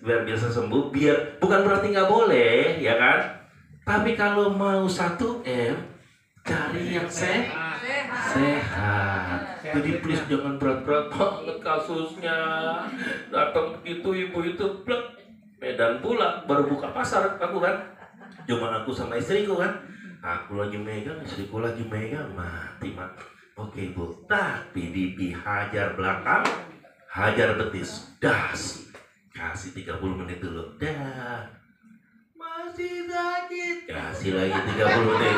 biar bisa sembuh, biar bukan berarti nggak boleh, ya kan? Tapi kalau mau 1M, cari yang sehat. Jadi please jangan berat-berat banget kasusnya. Datang begitu ibu itu, plek, Medan pula, baru buka pasar aku kan. Cuma aku sama istriku kan. Aku lagi megang, istriku lagi megang, mati. Oke bu, tapi bibi hajar belakang, hajar betis, das. Kasih 30 menit dulu, dah. Masih sakit, kasih lagi 30 menit.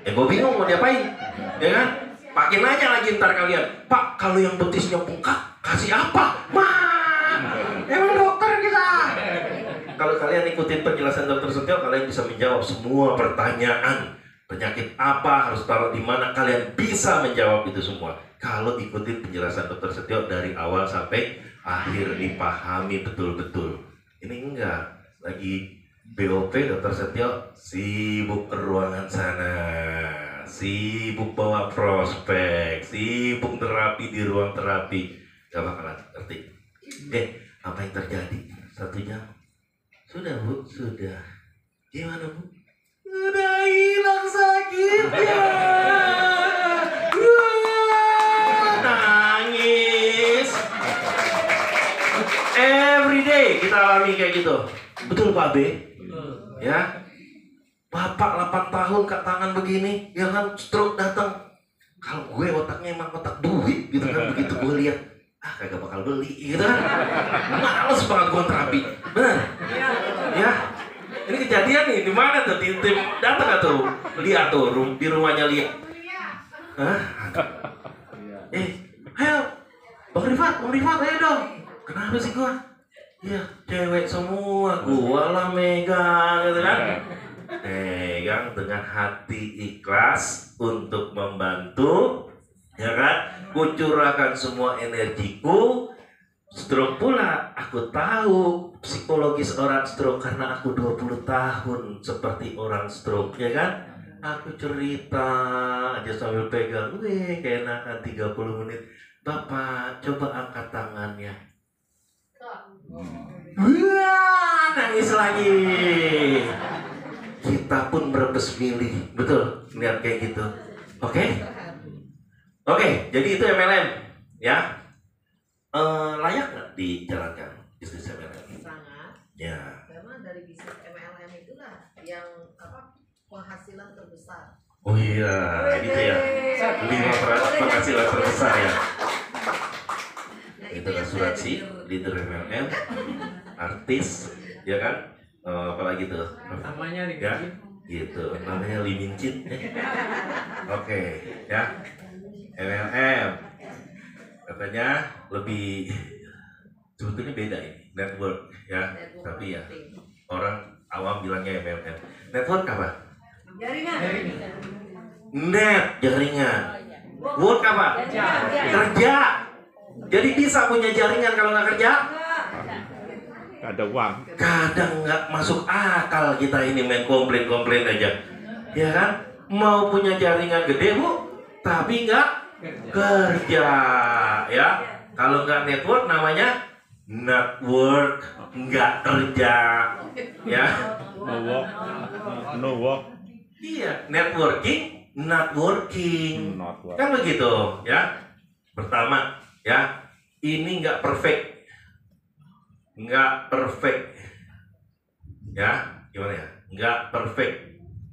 Gue bingung mau diapain, ya kan? Pakai nanya lagi ntar kalian, Pak, kalau yang betisnya bengkak, kasih apa? Emang dokter kita. Kalau kalian ikutin penjelasan dokter Setio, kalian bisa menjawab semua pertanyaan. Penyakit apa, harus taruh di mana, kalian bisa menjawab itu semua. Kalau ikutin penjelasan dokter Setio dari awal sampai akhir, dipahami betul-betul. Ini enggak, lagi BOP dokter Setio sibuk ke ruangan sana, sibuk bawa prospek, sibuk terapi di ruang terapi. Gak bakalan ngerti. Apa yang terjadi? 1 jam. Sudah bu, sudah. Gimana bu? Udah hilang sakitnya. Nangis. Every day kita alami kayak gitu. Betul Pak B? Ya. Bapak 8 tahun kak tangan begini, ya kan, stroke datang. Kalau gue otaknya emang otak duit gitu kan, begitu gue lihat, kagak bakal beli gitu kan. Males banget gue terapi. Benar? Ya. Ini kejadian nih, di mana tuh? Di tim datang tuh, lihat tuh, di rumahnya lihat. Ayo, Bang Rifat, ayo dong. Kenapa sih gua? Ya, cewek semua, gua lah megang, gitu kan? Megang dengan hati ikhlas untuk membantu, ya kan? Kucurahkan semua energiku. Stroke pula, aku tahu psikologis orang stroke karena aku 20 tahun seperti orang stroke, ya kan? Aku cerita aja sambil pegang, keenakan 30 menit. Bapak, coba angkat tangannya. Wah, nangis lagi. Kita pun berebes milih, betul? Lihat kayak gitu. Oke, jadi itu MLM, ya. Layak nggak dijalankan bisnis MLM? Sangat. Ya. Memang dari bisnis MLM itulah yang penghasilan terbesar. Oh iya, gitu ya. 5% penghasilan terbesar ya. Itu asuransi, leader MLM, artis, ya kan? Apalagi tuh? Namanya nih. Ya, gitu. Namanya Limincit. Oke, ya. MLM. Katanya lebih, sebetulnya beda ini, network ya, tapi ya orang awam bilangnya MLM. Network apa? Jaringan. Jaringan. Work apa? Kerja. Jadi bisa punya jaringan kalau nggak kerja? Ada uang. Kadang nggak masuk akal kita ini main komplain aja, ya kan? Mau punya jaringan gede bu, tapi nggak kerja, ya. Kalau nggak network namanya network, nggak kerja, ya. No work. Iya, networking, not working, kan begitu, ya. Pertama, ya, ini nggak perfect, ya. Gimana ya? Nggak perfect,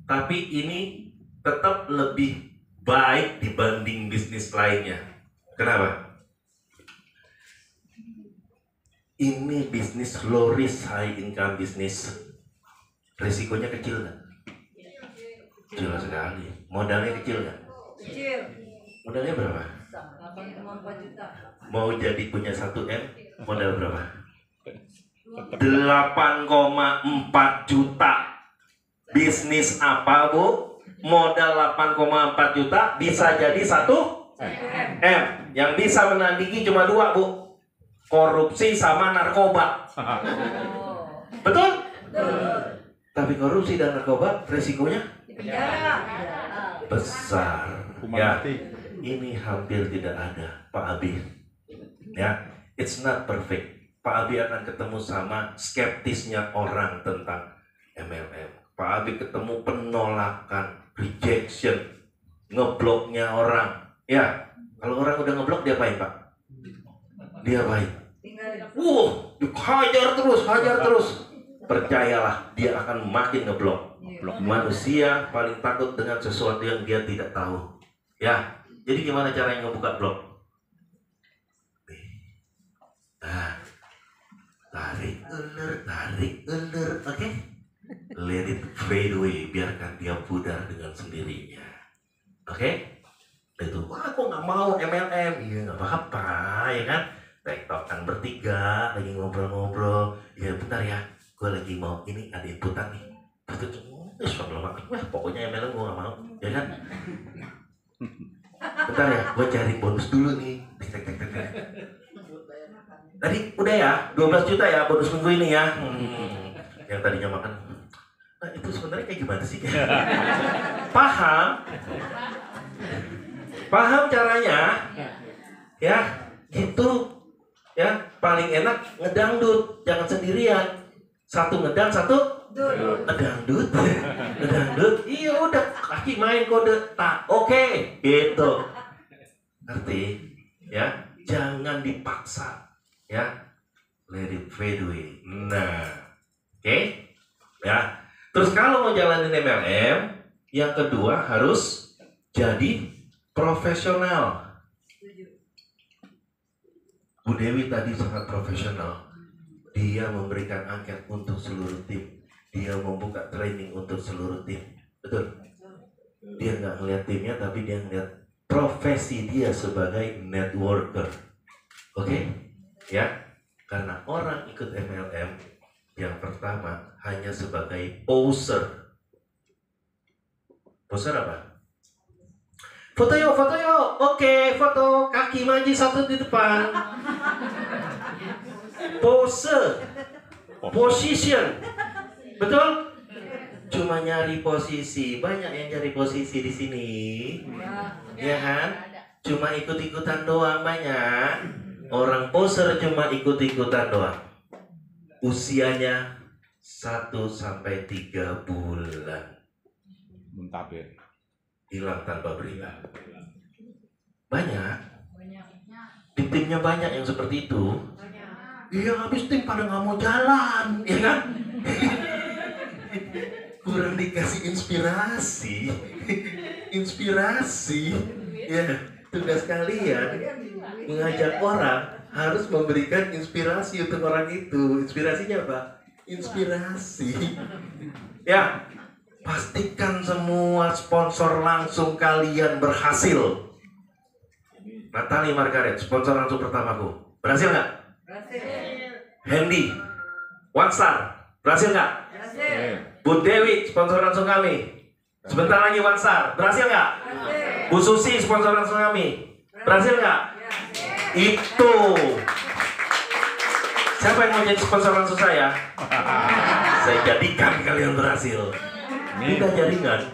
tapi ini tetap lebih baik dibanding bisnis lainnya. Kenapa? Ini bisnis low risk high income bisnis. Risikonya kecil nggak? Kecil sekali. Modalnya kecil nggak? Kecil. Modalnya berapa? 8,4 juta. Mau jadi punya 1M, modal berapa? 8,4 juta. Bisnis apa bu? Modal 8,4 juta bisa jadi 1M. Yang bisa menandingi cuma 2 bu, korupsi sama narkoba. Betul? Tapi korupsi dan narkoba resikonya besar. Ya, ini hampir tidak ada Pak Abi. Ya, It's not perfect. Pak Abi akan ketemu sama skeptisnya orang tentang MLM. Pak Abi ketemu penolakan, rejection, ngebloknya orang. Ya, kalau orang udah ngeblok dia apain Pak? Dia apain? Hajar terus. Percayalah, dia akan makin ngeblok. Manusia paling takut dengan sesuatu yang dia tidak tahu. Ya, jadi gimana caranya ngebuka blok? Nah, tarik ulur, oke? Let it fade away, biarkan dia pudar dengan sendirinya. Oke? Itu, aku nggak mau MLM, iya nggak apa-apa, ya kan? Tektokan bertiga, lagi ngobrol-ngobrol, ya bentar ya, gue lagi mau ini ada inputan nih. Wah, pokoknya MLM gue nggak mau, ya kan? Bentar ya, gue cari bonus dulu nih. Tadi udah ya, 12 juta ya bonus minggu ini ya. Yang tadinya makan. Nah itu sebenarnya kayak gimana sih? Paham caranya? Ya, gitu. Ya, paling enak ngedangdut, jangan sendirian. Satu ngedang, satu ngedangdut. Ngedangdut. Iya udah, kaki main kode tak. Oke, gitu. Ngerti? Ya, jangan dipaksa. Ya, let it fade away. Nah, oke? Ya. Terus kalau mau jalanin MLM, yang kedua harus jadi profesional. Bu Dewi tadi sangat profesional. Dia memberikan angket untuk seluruh tim. Dia membuka training untuk seluruh tim. Betul? Dia nggak ngeliat timnya, tapi dia ngeliat profesi dia sebagai networker. Oke? Ya, karena orang ikut MLM yang pertama hanya sebagai poser. Poser apa? Foto yuk. Oke, foto. Kaki maju satu di depan. Pose. Position. Betul? Cuma nyari posisi. Banyak yang nyari posisi di sini. Ya kan? Cuma ikut-ikutan doang banyak. Orang poser cuma ikut-ikutan doang. Usianya 1-3 bulan. Muntabir. Hilang tanpa berita. Banyak. Di timnya banyak yang seperti itu. Iya, habis tim pada nggak mau jalan, ya kan? Kurang dikasih inspirasi. Ya, tugas kalian mengajak orang harus memberikan inspirasi untuk orang itu. Inspirasinya apa? Inspirasi. Ya. Pastikan semua sponsor langsung kalian berhasil. Natalie Margaret, sponsor langsung pertamaku. Berhasil nggak? Berhasil. Hendy, One Star, berhasil nggak? Berhasil. Bu Dewi, sponsor langsung kami. Sebentar lagi One Star, berhasil nggak? Berhasil. Bu Susi, sponsor langsung kami. Berhasil nggak? Itu. Siapa yang mau jadi sponsor langsung saya? Saya jadikan kalian berhasil. Kita jaringan.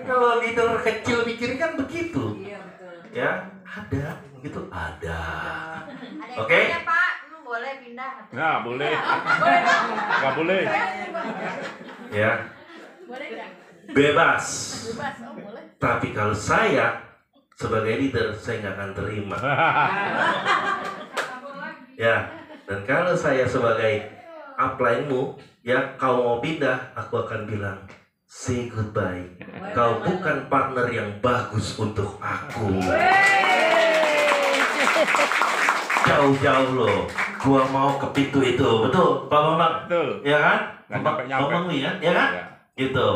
Kalau leader kecil mikir kan begitu. Iya betul. Ya, ada, begitu ada. Ada Oke? yang tanya, Pak, lu boleh pindah? Nggak boleh. Boleh Pak. Nggak boleh. Ya, Boleh nggak? bebas. Bebas, oh boleh. Tapi kalau saya sebagai leader, saya nggak akan terima. Ya, dan kalau saya sebagai upline-mu, ya kau mau pindah, aku akan bilang say goodbye. Kau bukan partner yang bagus untuk aku. Jauh-jauh loh. Gua mau ke pintu itu, betul, Pak Bambang? Betul. Ya kan? Nggak Pak nyampe-nyampe. Bambang ya, ya kan? Ya. Gitu.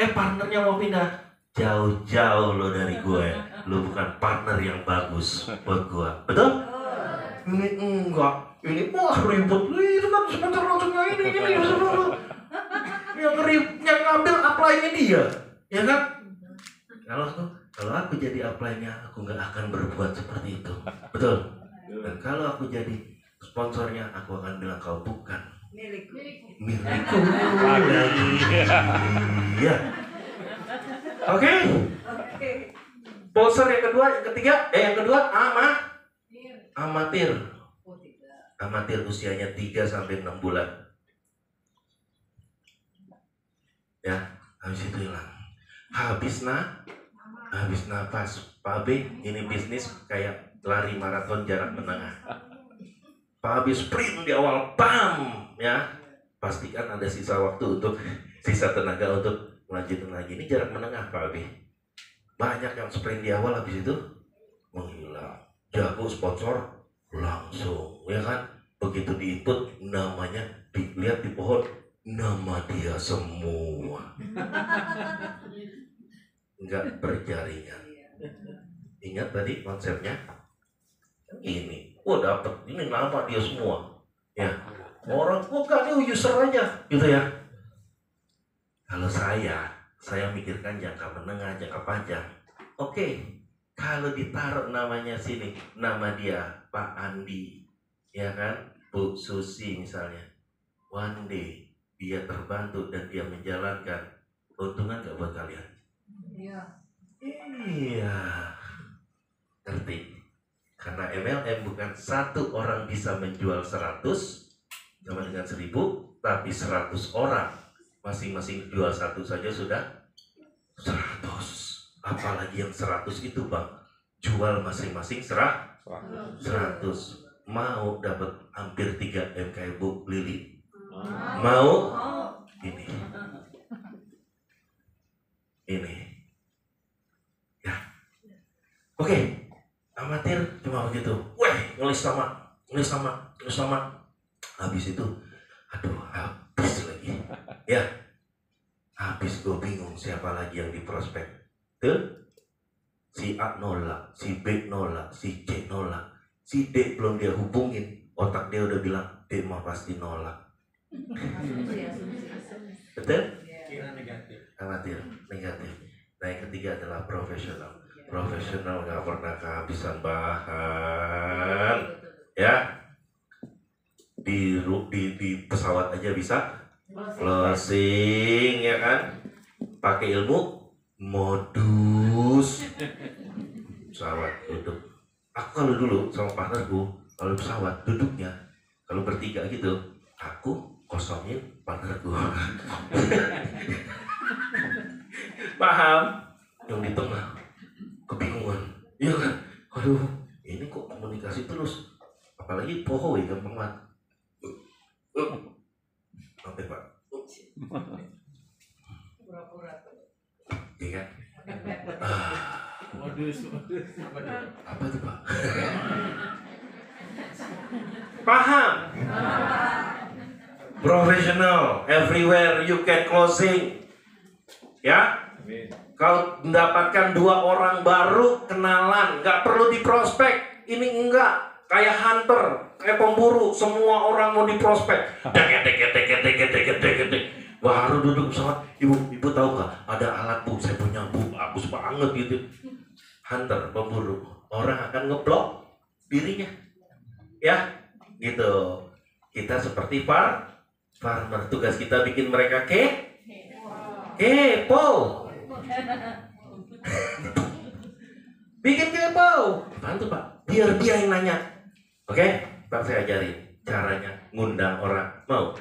Partnernya mau pindah. Jauh-jauh lo dari gue. Lo bukan partner yang bagus buat gue. Betul? Ini enggak. Ini wah ribut. Itu kan sponsor langsungnya ini. Yang ngambil upline-nya dia. Ya kan? Kalau aku jadi upline-nya, aku nggak akan berbuat seperti itu. Betul? Dan kalau aku jadi sponsornya, aku akan bilang kau bukan Milikku. milikku lagi. Iya. Oke? Oke. Poser yang kedua amatir. Amatir usianya 3 sampai 6 bulan. Ya, habis itu hilang. Habis nafas. Pak B, ini bisnis kayak lari maraton jarak menengah. Pak B sprint di awal, bam, ya. Pastikan ada sisa waktu sisa tenaga untuk melanjutkan lagi. Ini jarak menengah Pak B. Banyak yang sprint di awal, habis itu menghilang. Jago sponsor langsung, ya kan? Begitu diinput namanya, dilihat di pohon, nama dia semua. Enggak berjaringan. Ingat tadi konsepnya? Ini, dapet, ini nama dia semua. Ya, orang bukan dia user aja, gitu ya. Kalau saya mikirkan jangka menengah, jangka panjang. Oke, kalau ditaruh namanya sini, nama dia Pak Andi, ya kan, Bu Susi misalnya. One day dia terbantu dan dia menjalankan, keuntungan gak buat kalian? Iya, ngerti? Karena MLM bukan satu orang bisa menjual 100 sama dengan 1000, tapi 100 orang masing-masing jual satu saja sudah 100. Apalagi yang 100 itu Bang, jual masing-masing 100. Mau dapat hampir 3M kayak Bu Lili? Mau? Ini ya, oke. Amatir cuma begitu, nulis sama, habis itu habis lagi ya, habis. Gue bingung siapa lagi yang diprospek tuh. Si A nolak, si B nolak, si C nolak, si D belum dia hubungin, otak dia udah bilang D mah pasti nolak. Betul? Amatir negatif. Nah, yang ketiga adalah profesional. Profesional nggak pernah kehabisan bahan, ya. Di pesawat aja bisa closing, ya kan? Pakai ilmu modus. Pesawat duduk. Aku kalau dulu sama partnerku, kalau pesawat duduknya, kalau bertiga gitu, aku kosongin partnerku. Paham? Yang di tengah kebingungan, iya kan? Aduh, ini kok komunikasi terus, apalagi pohoi gampang banget. Sampai Pak, iya kan? Apa tuh Pak? Paham? Professional, everywhere you can closing, ya. Kau mendapatkan 2 orang baru kenalan, nggak perlu diprospek. Ini enggak kayak hunter, kayak pemburu, semua orang mau diprospek. Baru duduk pesawat, ibu tahu nggak? Ada alat Bu, saya punya Bu, bagus banget gitu. Hunter, pemburu, orang akan ngeblok dirinya, ya, gitu. Kita seperti farmer, tugas kita bikin mereka kepo. Bikin kepo, bantu Pak, biar dia yang nanya. Oke, Pak, saya ajarin caranya ngundang orang. Mau?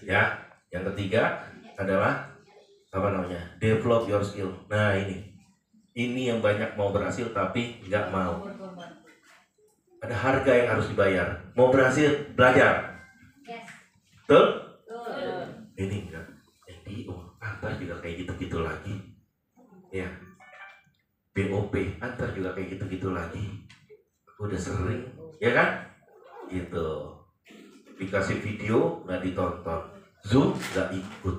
Ya, yang ketiga adalah develop your skill. Nah, ini yang banyak mau berhasil tapi nggak mau. Ada harga yang harus dibayar. Mau berhasil, belajar. Betul? Ini enggak. Antar juga kayak gitu-gitu lagi, ya. BOP antar juga kayak gitu-gitu lagi. Aku udah sering, ya kan? Gitu. Dikasih video nggak ditonton, Zoom nggak ikut,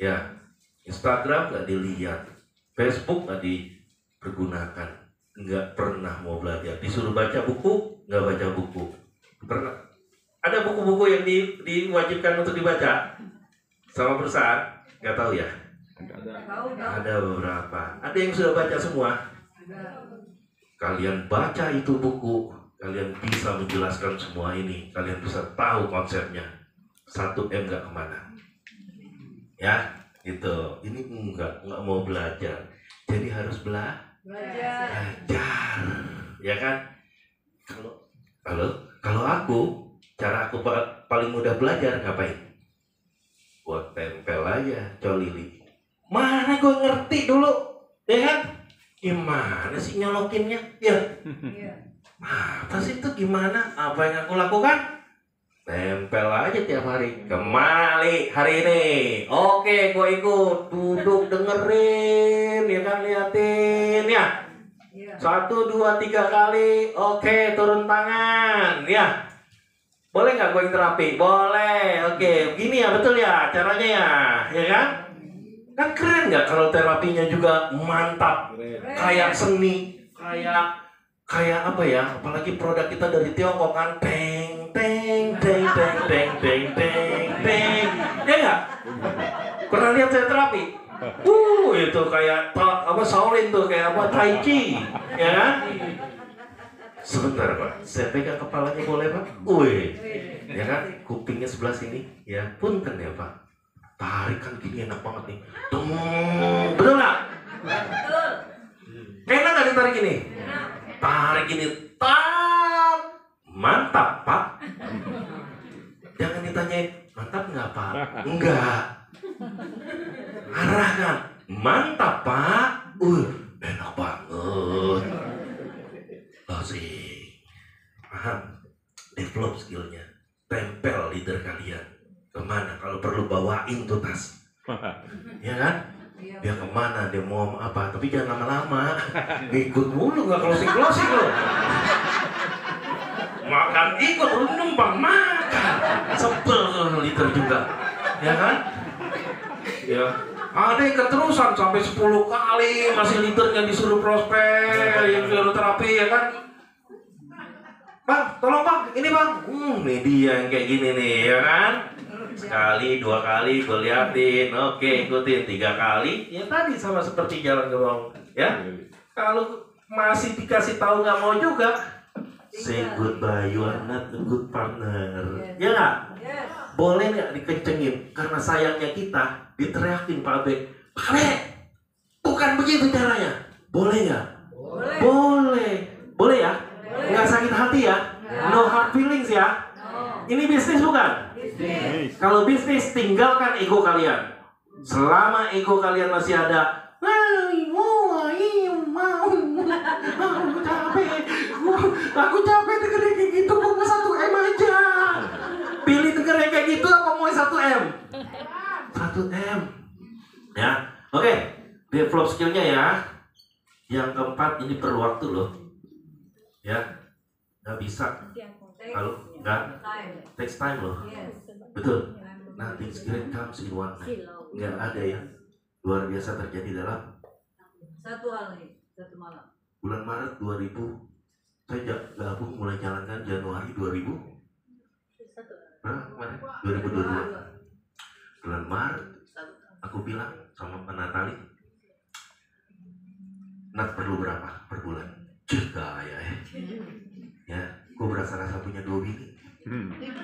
ya. Instagram nggak dilihat, Facebook nggak dipergunakan, nggak pernah mau belajar. Disuruh baca buku, nggak baca buku. Pernah? Ada buku-buku yang diwajibkan untuk dibaca sama perusahaan? Nggak tahu ya? Ada beberapa. Ada yang sudah baca semua. Kalian baca itu buku, kalian bisa menjelaskan semua ini. Kalian bisa tahu konsepnya. 1M nggak kemana. Ya, gitu. Ini nggak mau belajar. Jadi harus Belajar, ya kan? Kalau aku, cara aku paling mudah belajar ngapain? Buat tempel aja, colili. Mana gue ngerti dulu, ya kan? Gimana sih nyolokinnya? Ya. Apa sih itu gimana? Apa yang aku lakukan? Tempel aja tiap hari. Kemali hari ini. Oke, gue ikut. Duduk dengerin, ya kan, liatin ya. 1, 2, 3 kali. Oke, turun tangan, ya. Boleh nggak gue terapi? Boleh. Oke, begini ya, betul ya caranya ya, ya kan? Kan keren nggak kalau terapinya juga mantap, kayak seni, kayak apa ya? Apalagi produk kita dari Tiongkok kan, teng teng teng teng teng teng teng teng, ya nggak? Pernah lihat saya terapi? Itu kayak Shaolin tuh, kayak apa, Tai Chi, ya kan? Sebentar Pak, saya pegang kepalanya boleh Pak? Ya kan, kupingnya sebelah sini, ya punten ya Pak. Tarikan gini enak banget nih. Betul nggak? Betul. Enak nggak ditarik gini? Tarik gini, mantap Pak. Jangan ditanyain, mantap nggak Pak? Enggak. Arahkan, mantap Pak. Enak banget. Asik. Paham? Develop skillnya. Tempel leader kalian. Kemana? Kalau perlu bawain tuh tas. Ya kan? Dia kemana? Dia mau apa? Tapi jangan lama-lama. Ikut mulu, nggak closing loh. Makan ikut, lu numpang makan. Sebel leader juga. Ya kan? Ya. Ada yang keterusan sampai 10 kali masih leadernya disuruh prospek, yang disuruh terapi, ya kan? Bang, tolong Bang, ini Bang. Nih dia yang kayak gini nih, ya kan? Sekali, 2 kali, gue liatin. Oke, ikutin 3 kali. Ya tadi sama seperti jalan ke bawah, ya. Kalau masih dikasih tahu nggak mau juga, say goodbye, you are not a good partner. Ya nggak? Boleh nggak dikencengin? Karena sayangnya kita diteriakin Pak Abe. Pak Abe, bukan begitu caranya. Boleh nggak? Boleh. Boleh ya? Nggak sakit hati ya? No hard feelings ya? Ini bisnis bukan? Kalau bisnis, tinggalkan ego kalian. Selama ego kalian masih ada, aku capek dengerin kayak gitu, mau 1M aja. Pilih dengerin kayak gitu apa mau 1M? 1M. Ya, oke. Develop skillnya ya. Yang keempat, ini perlu waktu loh. Ya, nggak bisa. Kalau nggak, takes time loh. Betul. Nothing great comes in one night. Nggak ada yang luar biasa terjadi dalam satu malam. bulan Maret 2000. Saya gabung mulai jalankan Januari 2000. Kemarin 2022. Bulan Maret aku bilang sama Pak Natali, Nat perlu berapa per bulan? Juga ya, gue berasa punya 2 bini,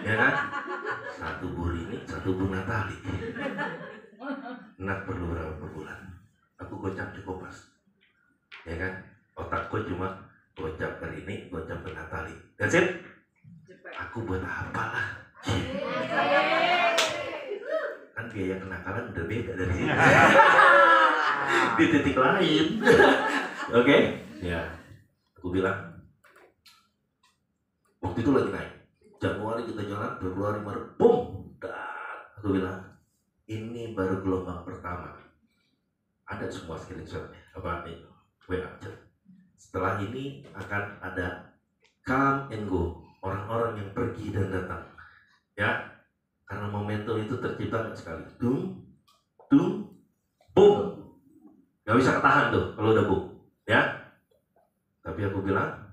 ya kan? 1 Bu Rini, 1 Bu Natali. Nat perlu berapa per bulan? Aku gocap di Kompas, ya kan? Otakku cuma gocap ke Rini, gocap ke Natali. That's it. Aku buat apa lah? Kan biaya kenakalan udah beda dari sini. Di titik lain. Oke? Ya. Aku bilang, waktu itu lagi naik. Januari kita jalan, Februari, Maret, boom. Aku bilang, ini baru gelombang pertama. Ada semua screenshotnya. Apa itu? WA. Setelah ini akan ada come and go. Orang-orang yang pergi dan datang. Ya. Karena momentum itu tercipta sekali. Dung, boom. Gak bisa ketahan tuh kalau udah boom. Ya. Tapi aku bilang,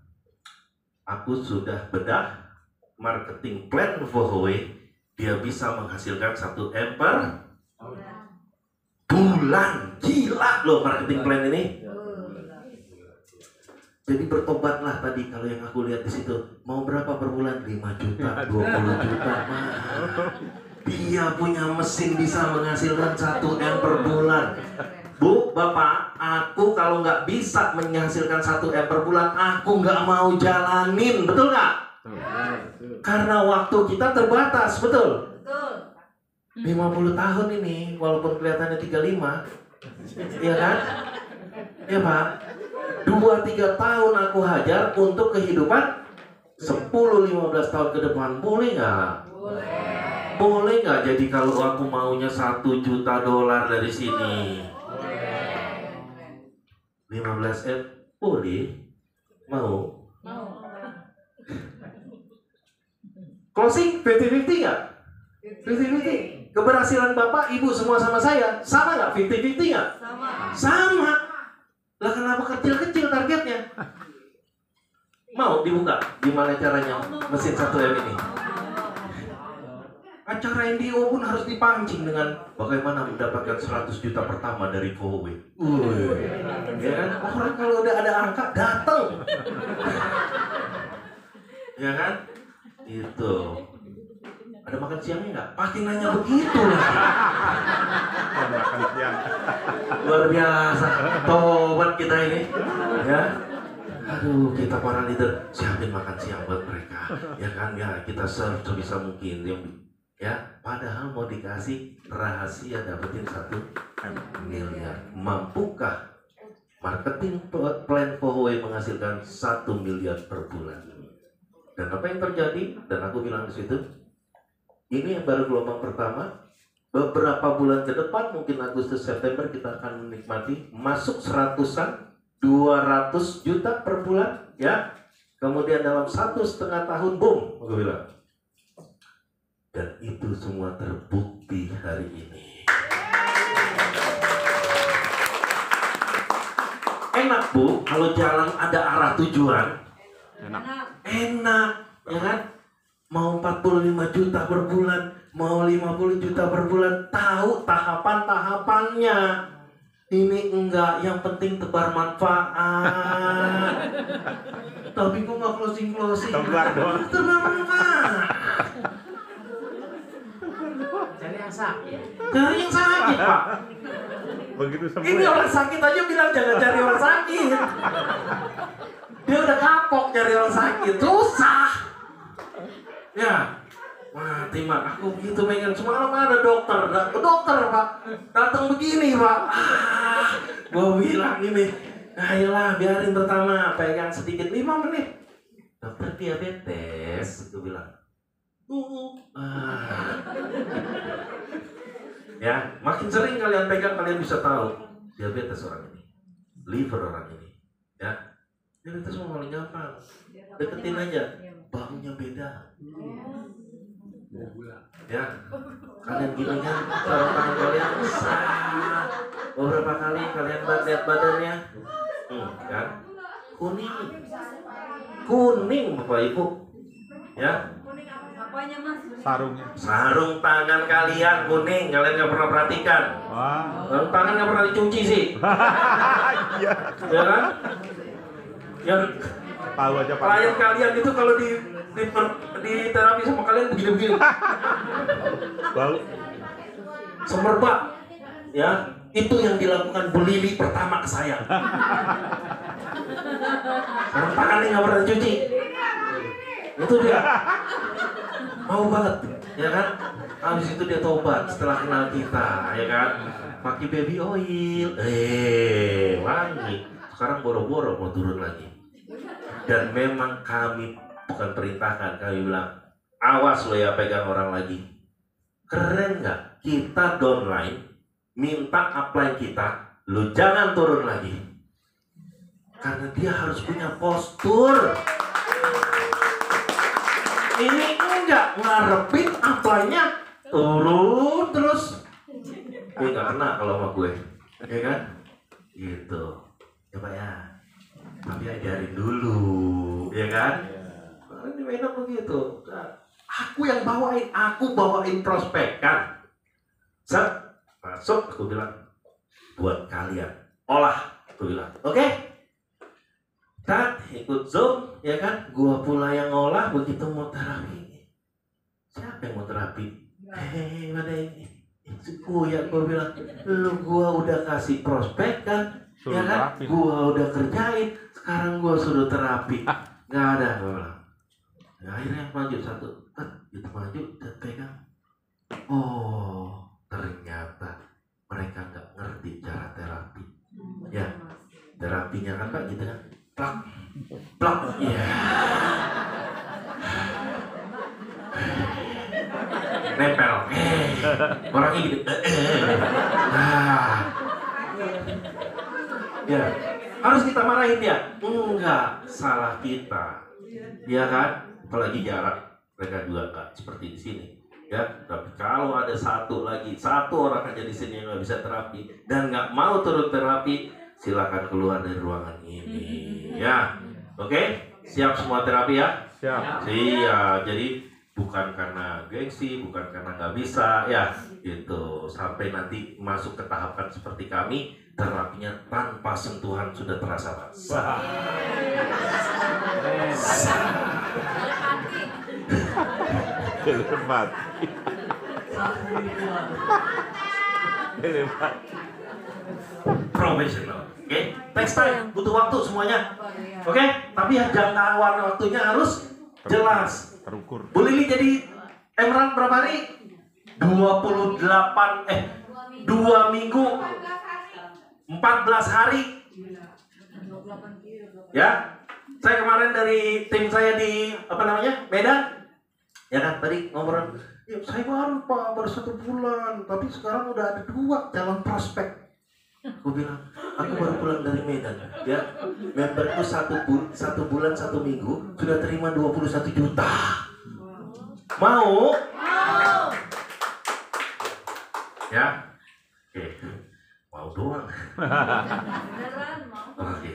aku sudah bedah marketing plan for Huawei. Dia bisa menghasilkan 1M per bulan. Gila loh marketing plan ini. Jadi bertobatlah tadi kalau yang aku lihat di situ. Mau berapa per bulan? 5 juta, 20 juta. Dia punya mesin bisa menghasilkan 1M per bulan. Bu, Bapak, aku kalau nggak bisa menghasilkan 1 M per bulan, aku nggak mau jalanin, betul nggak? Karena waktu kita terbatas, betul? Betul. 50 tahun ini, walaupun kelihatannya 35, iya kan? Ya Pak, 2-3 tahun aku hajar untuk kehidupan 10-15 tahun ke depan, boleh nggak? Boleh nggak? Jadi kalau aku maunya $1 juta dari sini, 15 M, boleh? Mau? Closing 50-50 nggak? 50-50. Keberhasilan Bapak, Ibu semua sama saya, sama nggak? 50-50 nggak? Sama. Lah kenapa kecil-kecil targetnya? Mau dibuka? Gimana caranya mesin 1M ini? Acara NDO pun harus dipancing dengan bagaimana mendapatkan 100 juta pertama dari VW. Ya kan? Orang kalau udah ada angka datang. Ya kan? Itu. Ada makan siangnya nggak? Pasti nanya begitu lah. Makan siang. Luar biasa. Tobat kita ini. Ya. Aduh, kita para leader siapin makan siang buat mereka. Ya kan? Ya, kita serve sebisa mungkin. Ya, padahal mau dikasih rahasia dapetin 1 miliar. Mampukah marketing plan VW menghasilkan 1 miliar per bulan? Dan apa yang terjadi? Dan aku bilang di situ, ini baru gelombang pertama. Beberapa bulan ke depan, mungkin Agustus September, kita akan menikmati masuk 100-an, 200 juta per bulan, ya. Kemudian dalam 1,5 tahun, boom, aku bilang. Dan itu semua terbukti hari ini. Enak Bu, kalau jalan ada arah tujuan. Enak, ya kan? Mau 45 juta per bulan, mau 50 juta per bulan, tahu tahapan-tahapannya. Ini enggak, yang penting tebar manfaat. Tapi kok nggak closing-closing? Tebar doang. Tebar manfaat. Cari yang sakit. Cari yang sakit, Pak. Begitu semua. Ini orang sakit aja bilang jangan cari orang sakit. Dia udah kapok cari orang sakit, susah. Ya, mati Mak. Aku begitu pengen. Semalam ada dokter Pak. Datang begini Pak. Gua bilang ini, ayolah biarin pertama pegang sedikit 5 menit. Dokter diabetes, aku bilang. Ya, makin sering kalian pegang, kalian bisa tahu diabetes orang ini, liver orang ini. Ya, diabetes mau paling gampang, deketin aja, baunya beda. Ya, kalian gini kan, taruh tangan kalian, beberapa kali kalian lihat badannya, kan, kuning Bapak Ibu, ya. Apanya Mas? Sarungnya. Sarung tangan kalian kuning, kalian nggak pernah perhatikan. Wah. Sarung tangan nggak pernah dicuci sih, Iya. ya kan? Yang Tahu aja Pak. klien kalian itu kalau di terapi sama kalian begini-begini, Bau. semerbak, ya. Itu yang dilakukan Bu Lili pertama ke saya. Sarung tangannya nggak pernah dicuci. Itu dia. Mau banget, ya kan? Habis itu dia tobat setelah kenal kita, ya kan? Pakai baby oil, wangi. Sekarang boro-boro mau turun lagi. Dan memang kami bukan perintahkan, kami bilang, awas lo ya pegang orang lagi. Keren nggak? Kita downline, minta upline kita, lo jangan turun lagi. Karena dia harus punya postur. Ini enggak ngarepin upline-nya turun terus. Gue nggak kena kalau sama gue, ya kan? Gitu, ya Pak ya. Tapi ajarin dulu, ya kan? Ini enak begitu. Nah, aku yang bawain prospek kan. Set, masuk, aku bilang buat kalian olah, aku bilang, oke? Tat, ikut Zoom, ya kan? Gua pula yang ngolah, begitu mau terapi. Siapa yang mau terapi? Mana ini? Ya gue bilang, lu gue udah kasih prospek kan, Suruh ya kan? terapi. Gue udah kerjain, sekarang gue suruh terapi. Nggak ada, gue bilang. Ya, akhirnya maju satu, gitu maju, dan pegang. Oh, ternyata mereka nggak ngerti cara terapi. Ya, terapinya kan Pak gitu kan, plak, plak, ya. Nempel, orangnya gitu. Ya, harus kita marahin dia? Enggak, salah kita. Ya kan? Apalagi jarak, mereka juga enggak seperti di sini. Ya, tapi kalau ada satu orang aja di sini yang nggak bisa terapi dan nggak mau turun terapi, silakan keluar dari ruangan ini. Ya, oke? Siap semua terapi ya? Siap. Iya, jadi bukan karena gengsi, bukan karena nggak bisa, ya gitu. Sampai nanti masuk ke tahapan seperti kami, terapinya tanpa sentuhan sudah terasa Pak. Telepat. Telepat. Profesional, oke? Next time, butuh waktu semuanya, oke? Tapi jangkauan waktunya harus jelas. Terukur. Bu Lili jadi emerald berapa hari? 2 minggu 14 hari. Ya, saya kemarin dari tim saya di Medan, ya kan tadi ngobrol. Ya, saya baru Pak, baru 1 bulan, tapi sekarang udah ada 2 calon prospek. Aku bilang, aku baru pulang dari Medan, ya. Memberku 1 bulan 1 minggu sudah terima 21 juta. Mau? Ya, oke. Mau doang. Oke.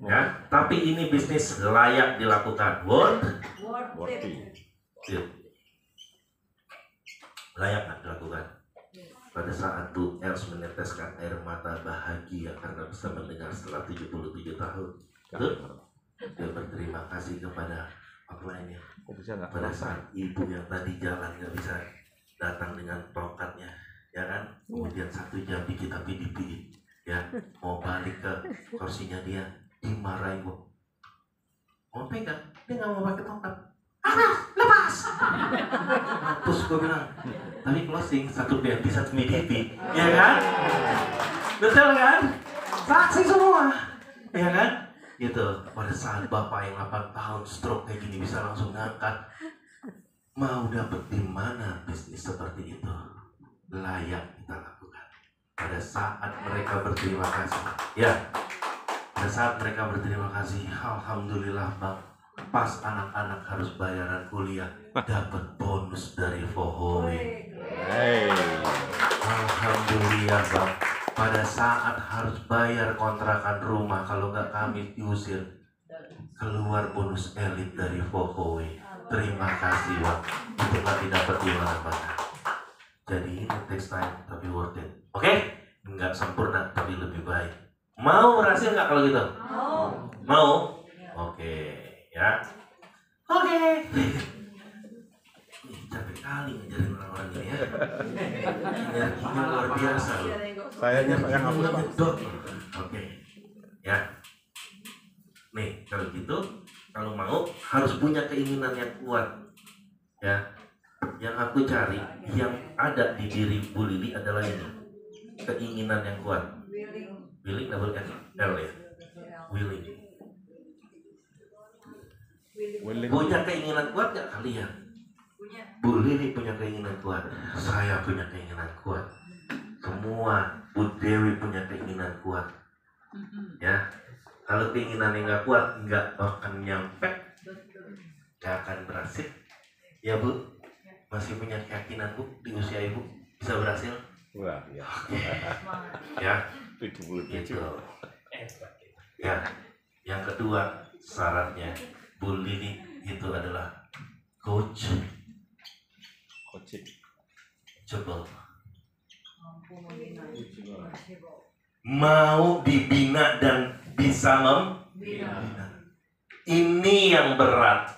Ya, tapi ini bisnis layak dilakukan. Worthy. Layak nggak dilakukan? Pada saat Bu Els meneteskan air mata bahagia karena bisa mendengar setelah 77 tahun. Betul? Dia berterima kasih kepada apa lainnya. Kok bisa nggak? Pada saat ibu yang tadi jalan nggak bisa datang dengan tongkatnya, ya kan? Kemudian 1 jam dipijit-pijit, ya. Mau balik ke kursinya dia, dimarahin Bu. Mau pegang, dia nggak mau pakai tongkat. Lepas. Terus gue bilang, tapi closing 1 BNP 1 BDP, ya kan? Betul kan? Saksi semua, ya kan? Gitu. Pada saat bapak yang 8 tahun stroke kayak gini bisa langsung ngangkat, mau dapet di mana bisnis seperti itu? Layak kita lakukan. Pada saat mereka berterima kasih, ya. Pada saat mereka berterima kasih, alhamdulillah Bang. Pas anak-anak harus bayaran kuliah, dapat bonus dari Fohowe. Hey. Alhamdulillah Bang. Pada saat harus bayar kontrakan rumah, kalau nggak kami diusir, keluar bonus elit dari Fohowe. Terima kasih Bang. Itu nanti dapat di mana-mana. Jadi ini takes time tapi worth it. Oke? Nggak sempurna tapi lebih baik. Mau berhasil nggak kalau gitu? Mau? Oke. Ya, oke. Capek kali ngajarin orang-orang ini ya. Energinya luar biasa loh. Sayangnya yang hapus Pak. Oke, ya. Nih kalau gitu, kalau mau harus punya keinginan yang kuat. Ya, yang aku cari, yang ada di diri Bu Lili adalah ini, keinginan yang kuat. Willing double L ya. Willing. Punya keinginan kuat gak kalian? Bu Lili punya keinginan kuat, saya punya keinginan kuat, semua Bu Dewi punya keinginan kuat. Ya, kalau keinginan yang gak kuat nggak akan nyampe, nggak akan berhasil. Ya Bu, masih punya keyakinan Bu di usia Ibu bisa berhasil? Wah, ya. Ya, 77. gitu. Ya, yang kedua syaratnya Bu Lili itu adalah coach. Coba mau dibina dan bisa membina. Ini yang berat.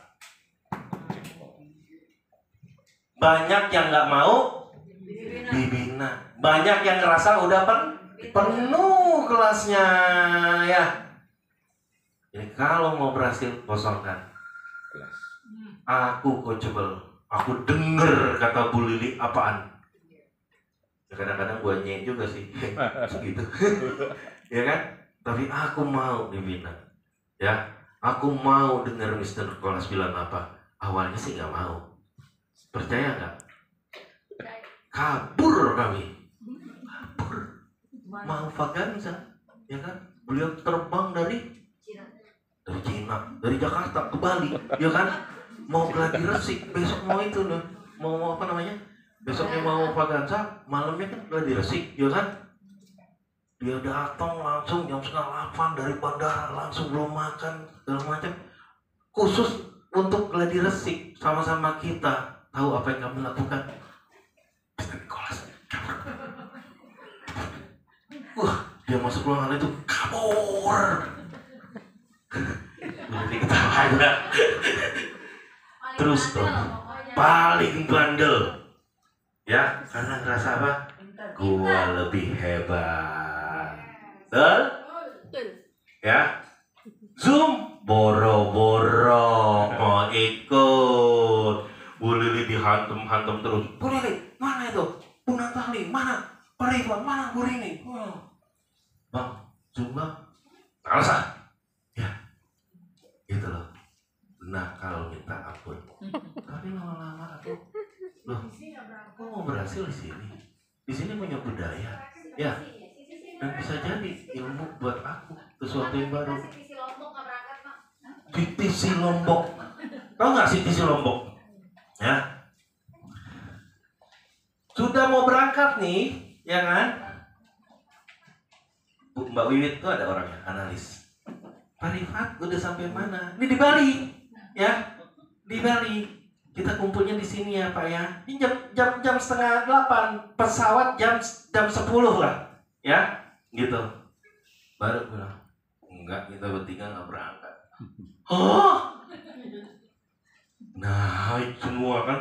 Banyak yang nggak mau dibina. Banyak yang ngerasa udah penuh kelasnya ya. Jadi kalau mau berhasil kosongkan. Kelas. Aku coachable. Aku denger kata Bu Lili apaan. Ya, kadang-kadang gue nyet juga sih. Segitu. Ya kan? Tapi aku mau dibina. Ya, aku mau denger Mr. Kolas bilang apa. Awalnya sih nggak mau. Percaya nggak? Kabur kami. Kabur. Mau Vaganza, ya kan? Beliau terbang dari Cina, dari Jakarta ke Bali, ya kan? Mau gladi resik, besok mau itu nih, mau apa namanya? Besoknya mau Vaganza, malamnya kan gladi resik, ya kan? Dia datang langsung jam 7:30 dari bandara, langsung belum makan, segala macam. Khusus untuk gladi resik, sama-sama kita tahu apa yang kami lakukan. Mr. Nicholas, kabur. Dia masuk ruangan itu, kabur. Jadi ketawa aja. Terus tuh, paling bandel. Ya, karena ngerasa apa? Gua lebih hebat. Betul? Ya. Zoom, boro-boro mau ikut. Bu Lili dihantam-hantam terus. Bu Lili, mana itu? Bu Natali, mana? Pak Ridwan, mana Bu Rini? Bang, Zoom bang. Alasan. Ya, gitu loh. Nakal minta ampun. Tapi lama-lama aku, loh, aku mau berhasil di sini. Di sini punya budaya, ya. Dan bisa jadi ilmu buat aku sesuatu yang baru. Siti Lombok, tahu nggak Siti Lombok? Ya, sudah mau berangkat nih, ya kan? Mbak Wiwit itu ada orangnya, analis. Pak Rifat udah sampai mana? Ini di Bali, ya, di Bali. Kita kumpulnya di sini ya Pak ya. Ini jam 7:30, pesawat jam 10 lah, ya, gitu. Baru bilang, enggak, kita bertiga nggak berangkat. Oh, naik semua kan.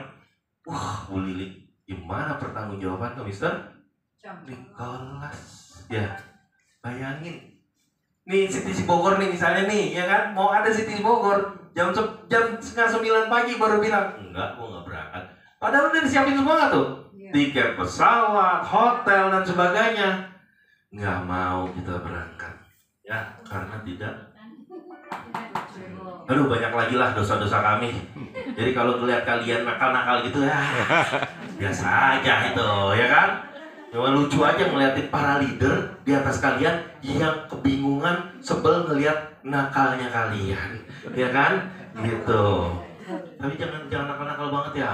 Wah, Bu Lili, gimana pertanggungjawaban ke Mister Nicholas? Ya, bayangin. Nih Siti Bogor nih misalnya nih, ya kan? Mau ada Siti Bogor jam 8:30 pagi baru bilang, enggak, gua nggak berangkat. Padahal udah disiapin semua tuh, tiket pesawat, hotel dan sebagainya. Nggak mau kita berangkat, ya, karena tidak. Aduh, banyak lagi lah dosa-dosa kami. Jadi kalau ngeliat kalian nakal-nakal gitu ya, biasa aja itu, ya kan? Cuma lucu aja ngeliatin para leader di atas kalian yang kebingungan, sebel ngeliat nakalnya kalian, ya kan? Gitu. Tapi jangan nakal-nakal banget ya,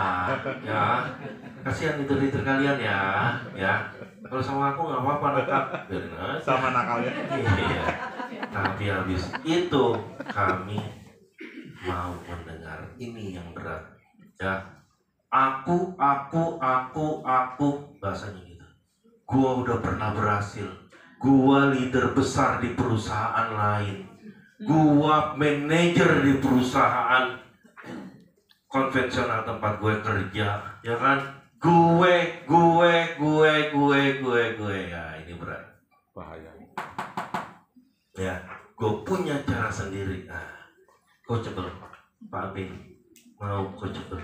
ya. Kasihan leader-leader kalian ya, ya. Kalau sama aku nggak apa-apa nakal, biarin aja. Sama nakalnya. Iya. Tapi habis itu kami mau mendengar ini yang berat, ya. Aku, bahasanya gitu. Gua udah pernah berhasil. Gua leader besar di perusahaan lain. Gua manajer di perusahaan konvensional tempat gue kerja, ya kan? Gue, ya ini berat. Bahaya. Ya, gue punya cara sendiri. Nah, coachable, Pak Abin mau coachable,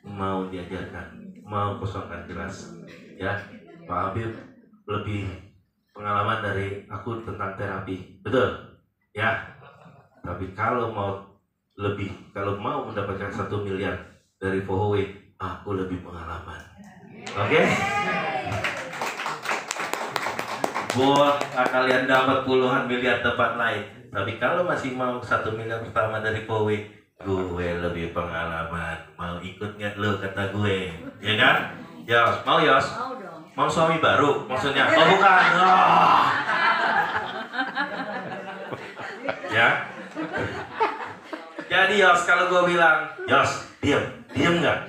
mau diajarkan, mau kosongkan kelas, ya. Pak Habib lebih pengalaman dari aku tentang terapi, betul, ya. Tapi kalau mau mendapatkan 1 miliar dari Fohoway, aku lebih pengalaman, oke? Buat kalian dapat puluhan miliar tempat lain, tapi kalau masih mau 1 miliar pertama dari Fohoway, gue lebih pengalaman. Mau ikut nggak lo kata gue, ya kan? Yos, mau Yos? Mau suami baru maksudnya? Oh bukan. Oh. Ya. Jadi Yos, kalau gue bilang, Yos, diam nggak?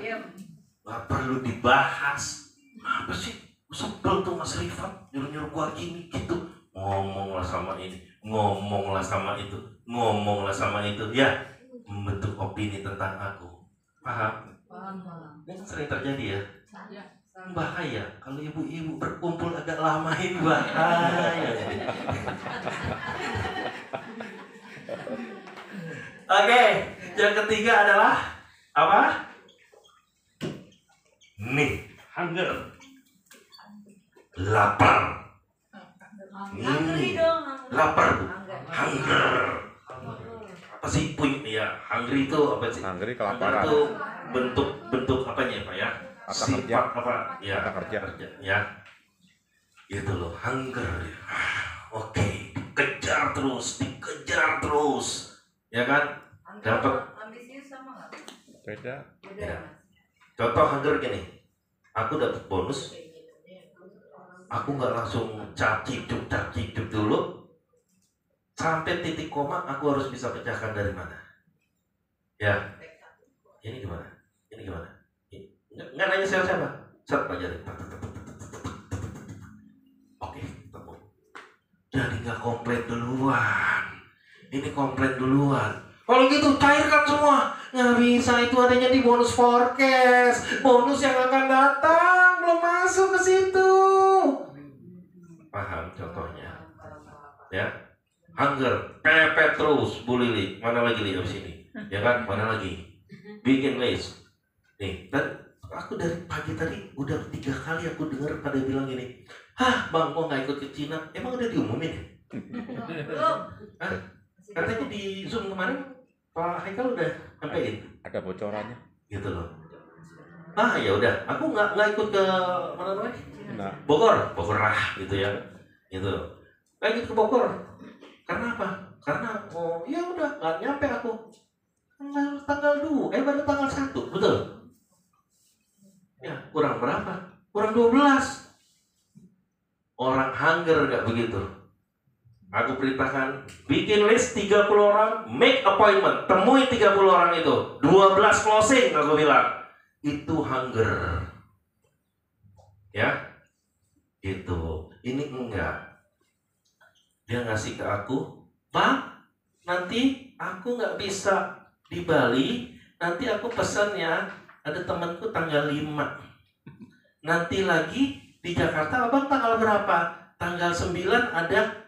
Gak perlu dibahas. Apa sih? Sebel tuh Mas Rifat nyuruh gue gini gitu. Ngomonglah sama ini, ngomonglah sama itu, ngomonglah sama itu. Ya, membentuk opini tentang aku. Paham? Ini sering terjadi ya. bahaya. Kalau ibu-ibu berkumpul agak lama ini bahaya. Oke, yang ketiga adalah apa? Nih, hunger. Lapar. Hungry dong. Lapar, hunger. Apa sih ya? Hungry itu apa sih? Hungry Hunger kelaparan. itu bentuk apanya Pak ya? Kata Sifat kerja. apa? Ya, Kata kerja. ya. Gitu loh, hunger. Oke, dikejar terus, ya kan? Dapat. Ambisius sama nggak? Beda. Beda. Ya. Contoh hunger gini, aku dapat bonus, aku nggak langsung cak-cicuk dulu, sampai titik koma aku harus bisa pecahkan dari mana? Ya, ini gimana? Nggak nanya siapa? Set pelajari. Oke, ketemu. Jadi nggak komplain duluan. Ini komplain duluan. Kalau gitu cairkan semua. Nggak bisa, itu adanya di bonus forecast. Bonus yang akan datang belum masuk ke situ. Paham contohnya? Ya, hunger, pepet terus, Bu Lili. Mana lagi Li abis ini? Ya kan, mana lagi? Bikin list. Nih, dan aku dari pagi tadi udah 3 kali aku dengar pada bilang gini, hah bang, kok nggak ikut ke Cina? Emang udah diumumin ya? Belum. Hah? Katanya di Zoom kemarin Pak Haikal udah nyampein Ada bocorannya. gitu loh. Ah ya udah, aku nggak ikut ke mana namanya? Nah, Bogor lah gitu ya, gitu. Nggak ikut ke Bogor. Karena apa? Karena ya udah nggak nyampe aku. Tanggal 2, baru tanggal 1, betul? Ya, kurang berapa? Kurang 12. Orang hunger nggak begitu. Aku perintahkan bikin list 30 orang, make appointment, temui 30 orang itu, 12 closing aku bilang. Itu hunger. Ya. Gitu. Ini enggak. Dia ngasih ke aku, "Bang, nanti aku nggak bisa di Bali, nanti aku pesan ya, ada temanku tanggal 5. Nanti lagi di Jakarta, abang tanggal berapa? Tanggal 9 ada.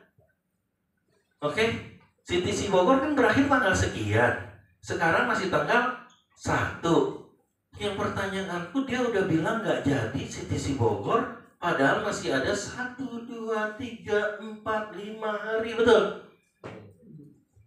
Oke, CTC Bogor kan berakhir tanggal sekian. Sekarang masih tanggal 1. Yang pertanyaanku, dia udah bilang nggak jadi CTC Bogor, padahal masih ada 1, 2, 3, 4, 5 hari, betul?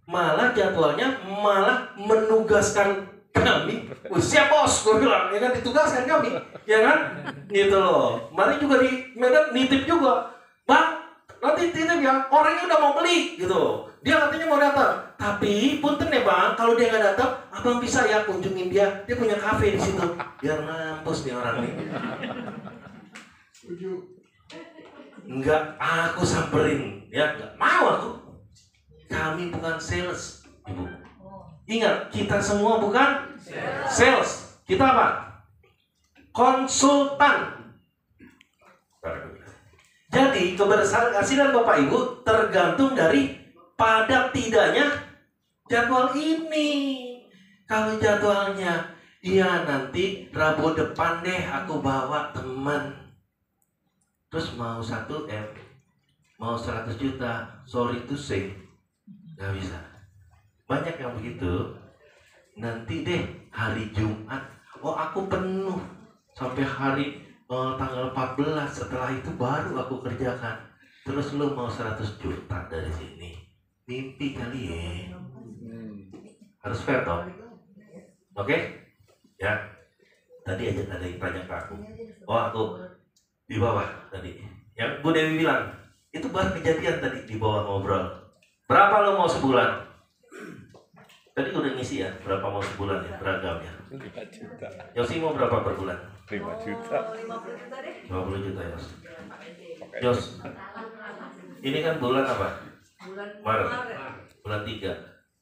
Malah jadwalnya malah menugaskan kami. Siap bos, gue bilang, ya kan, ditugaskan kami, ya kan? Gitu loh. Kemarin juga di Medan nitip juga, bang, nanti titip ya, orangnya udah mau beli, gitu. Dia katanya mau datang, tapi punten ya bang, kalau dia nggak datang, abang bisa ya kunjungin dia. Dia punya kafe di situ. Biar mampus nih orang nih. Enggak, aku samperin, ya nggak mau aku. Kami bukan sales, ibu. Ingat, kita semua bukan sales. Kita apa? Konsultan. Jadi keberhasilan Bapak Ibu tergantung dari padat tidaknya jadwal ini. Kalau jadwalnya, iya nanti Rabu depan deh aku bawa teman. Terus mau 1M, mau 100 juta, sorry to say, nggak bisa. Banyak yang begitu. Nanti deh hari Jumat, oh aku penuh sampai hari tanggal 14, setelah itu baru aku kerjakan. Terus lu mau 100 juta dari sini, mimpi kali ya. Harus fair dong. Oke? Ya. Tadi aja ada yang tanya ke aku. Oh aku di bawah tadi. Yang Bu Dewi bilang, itu baru kejadian tadi di bawah ngobrol. Berapa lo mau sebulan? Tadi udah ngisi ya, berapa mau sebulan ya, beragam ya. 5 juta. Yosi mau berapa per bulan? 5 juta. 50 juta deh. 50 juta Yos. Yos, ini kan bulan apa? Bulan Maret. Maret. Bulan 3,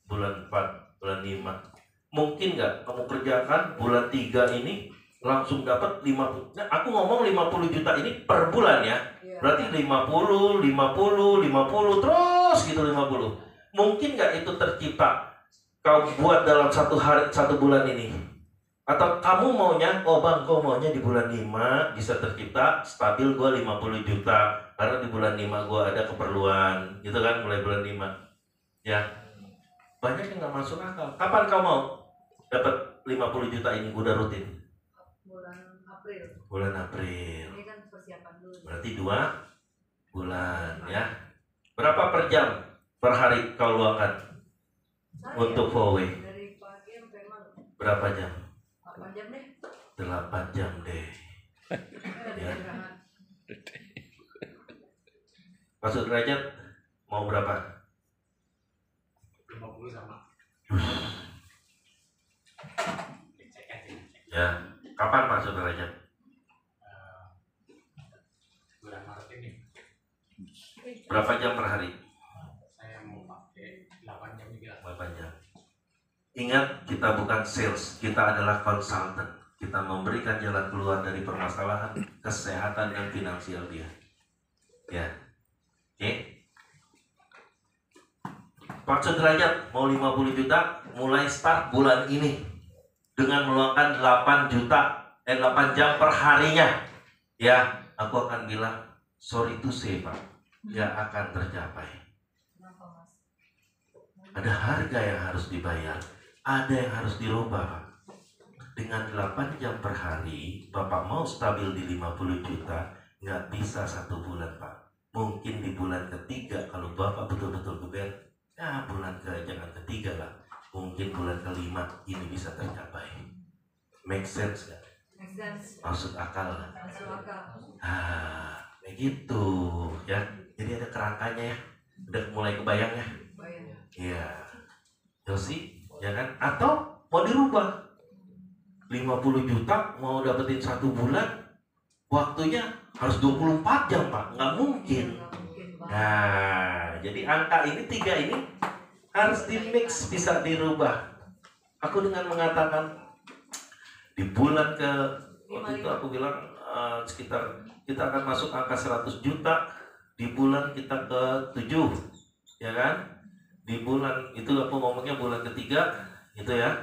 bulan 4, bulan 5. Mungkin nggak kamu kerjakan bulan 3 ini langsung dapat 50. Nah, aku ngomong 50 juta ini per bulan ya. Iya. Berarti 50, 50, 50 terus gitu 50. Mungkin nggak itu tercipta kau buat dalam 1 hari 1 bulan ini? Atau kamu maunya, oh bang, gue maunya di bulan 5 bisa tercipta stabil gue 50 juta karena di bulan 5 gue ada keperluan, gitu kan, mulai bulan 5. Ya, banyak yang nggak masuk akal. Kapan kau mau dapat 50 juta ini udah rutin? Bulan April. Bulan April. Ini kan persiapan dulu. Berarti 2 bulan ya. Berapa per jam per hari kau luangkan untuk Vowe? Dari pagi sampai malam. Berapa jam? 8 jam deh. 8 jam deh. Ya. Masuk derajat mau berapa? 50 sama. Ya, kapan masuk derajat? Bulan Maret ini Berapa jam per hari? saya mau pakai 8 jam juga. 8 jam. Ingat, kita bukan sales, kita adalah konsultan. Kita memberikan jalan keluar dari permasalahan kesehatan dan finansial dia. Ya, oke. Masuk derajat mau 50 juta, mulai start bulan ini dengan meluangkan 8 jam per harinya. Ya, aku akan bilang sorry to say Pak, gak akan tercapai. Ada harga yang harus dibayar, ada yang harus dirubah Pak. Dengan 8 jam per hari, Bapak mau stabil di 50 juta, nggak bisa 1 bulan Pak. Mungkin di bulan ketiga kalau Bapak betul-betul geber, ya bulan jangan ketiga lah. Mungkin bulan kelima ini bisa tercapai. Make sense nggak? Make sense. Masuk akal nggak? Masuk akal. Begitu ya. Jadi ada kerangkanya ya. Udah mulai kebayang ya? Bayang. Iya. Yosi, ya kan? Atau mau dirubah 50 juta mau dapetin 1 bulan, waktunya harus 24 jam Pak, nggak mungkin. Nggak mungkin banget. Nah, jadi angka ini 3 ini harus di mix, bisa dirubah. Aku dengan mengatakan di bulan ke waktu itu aku bilang sekitar kita akan masuk angka 100 juta di bulan kita ke 7, ya kan? Di bulan itu aku ngomongnya bulan ketiga gitu ya.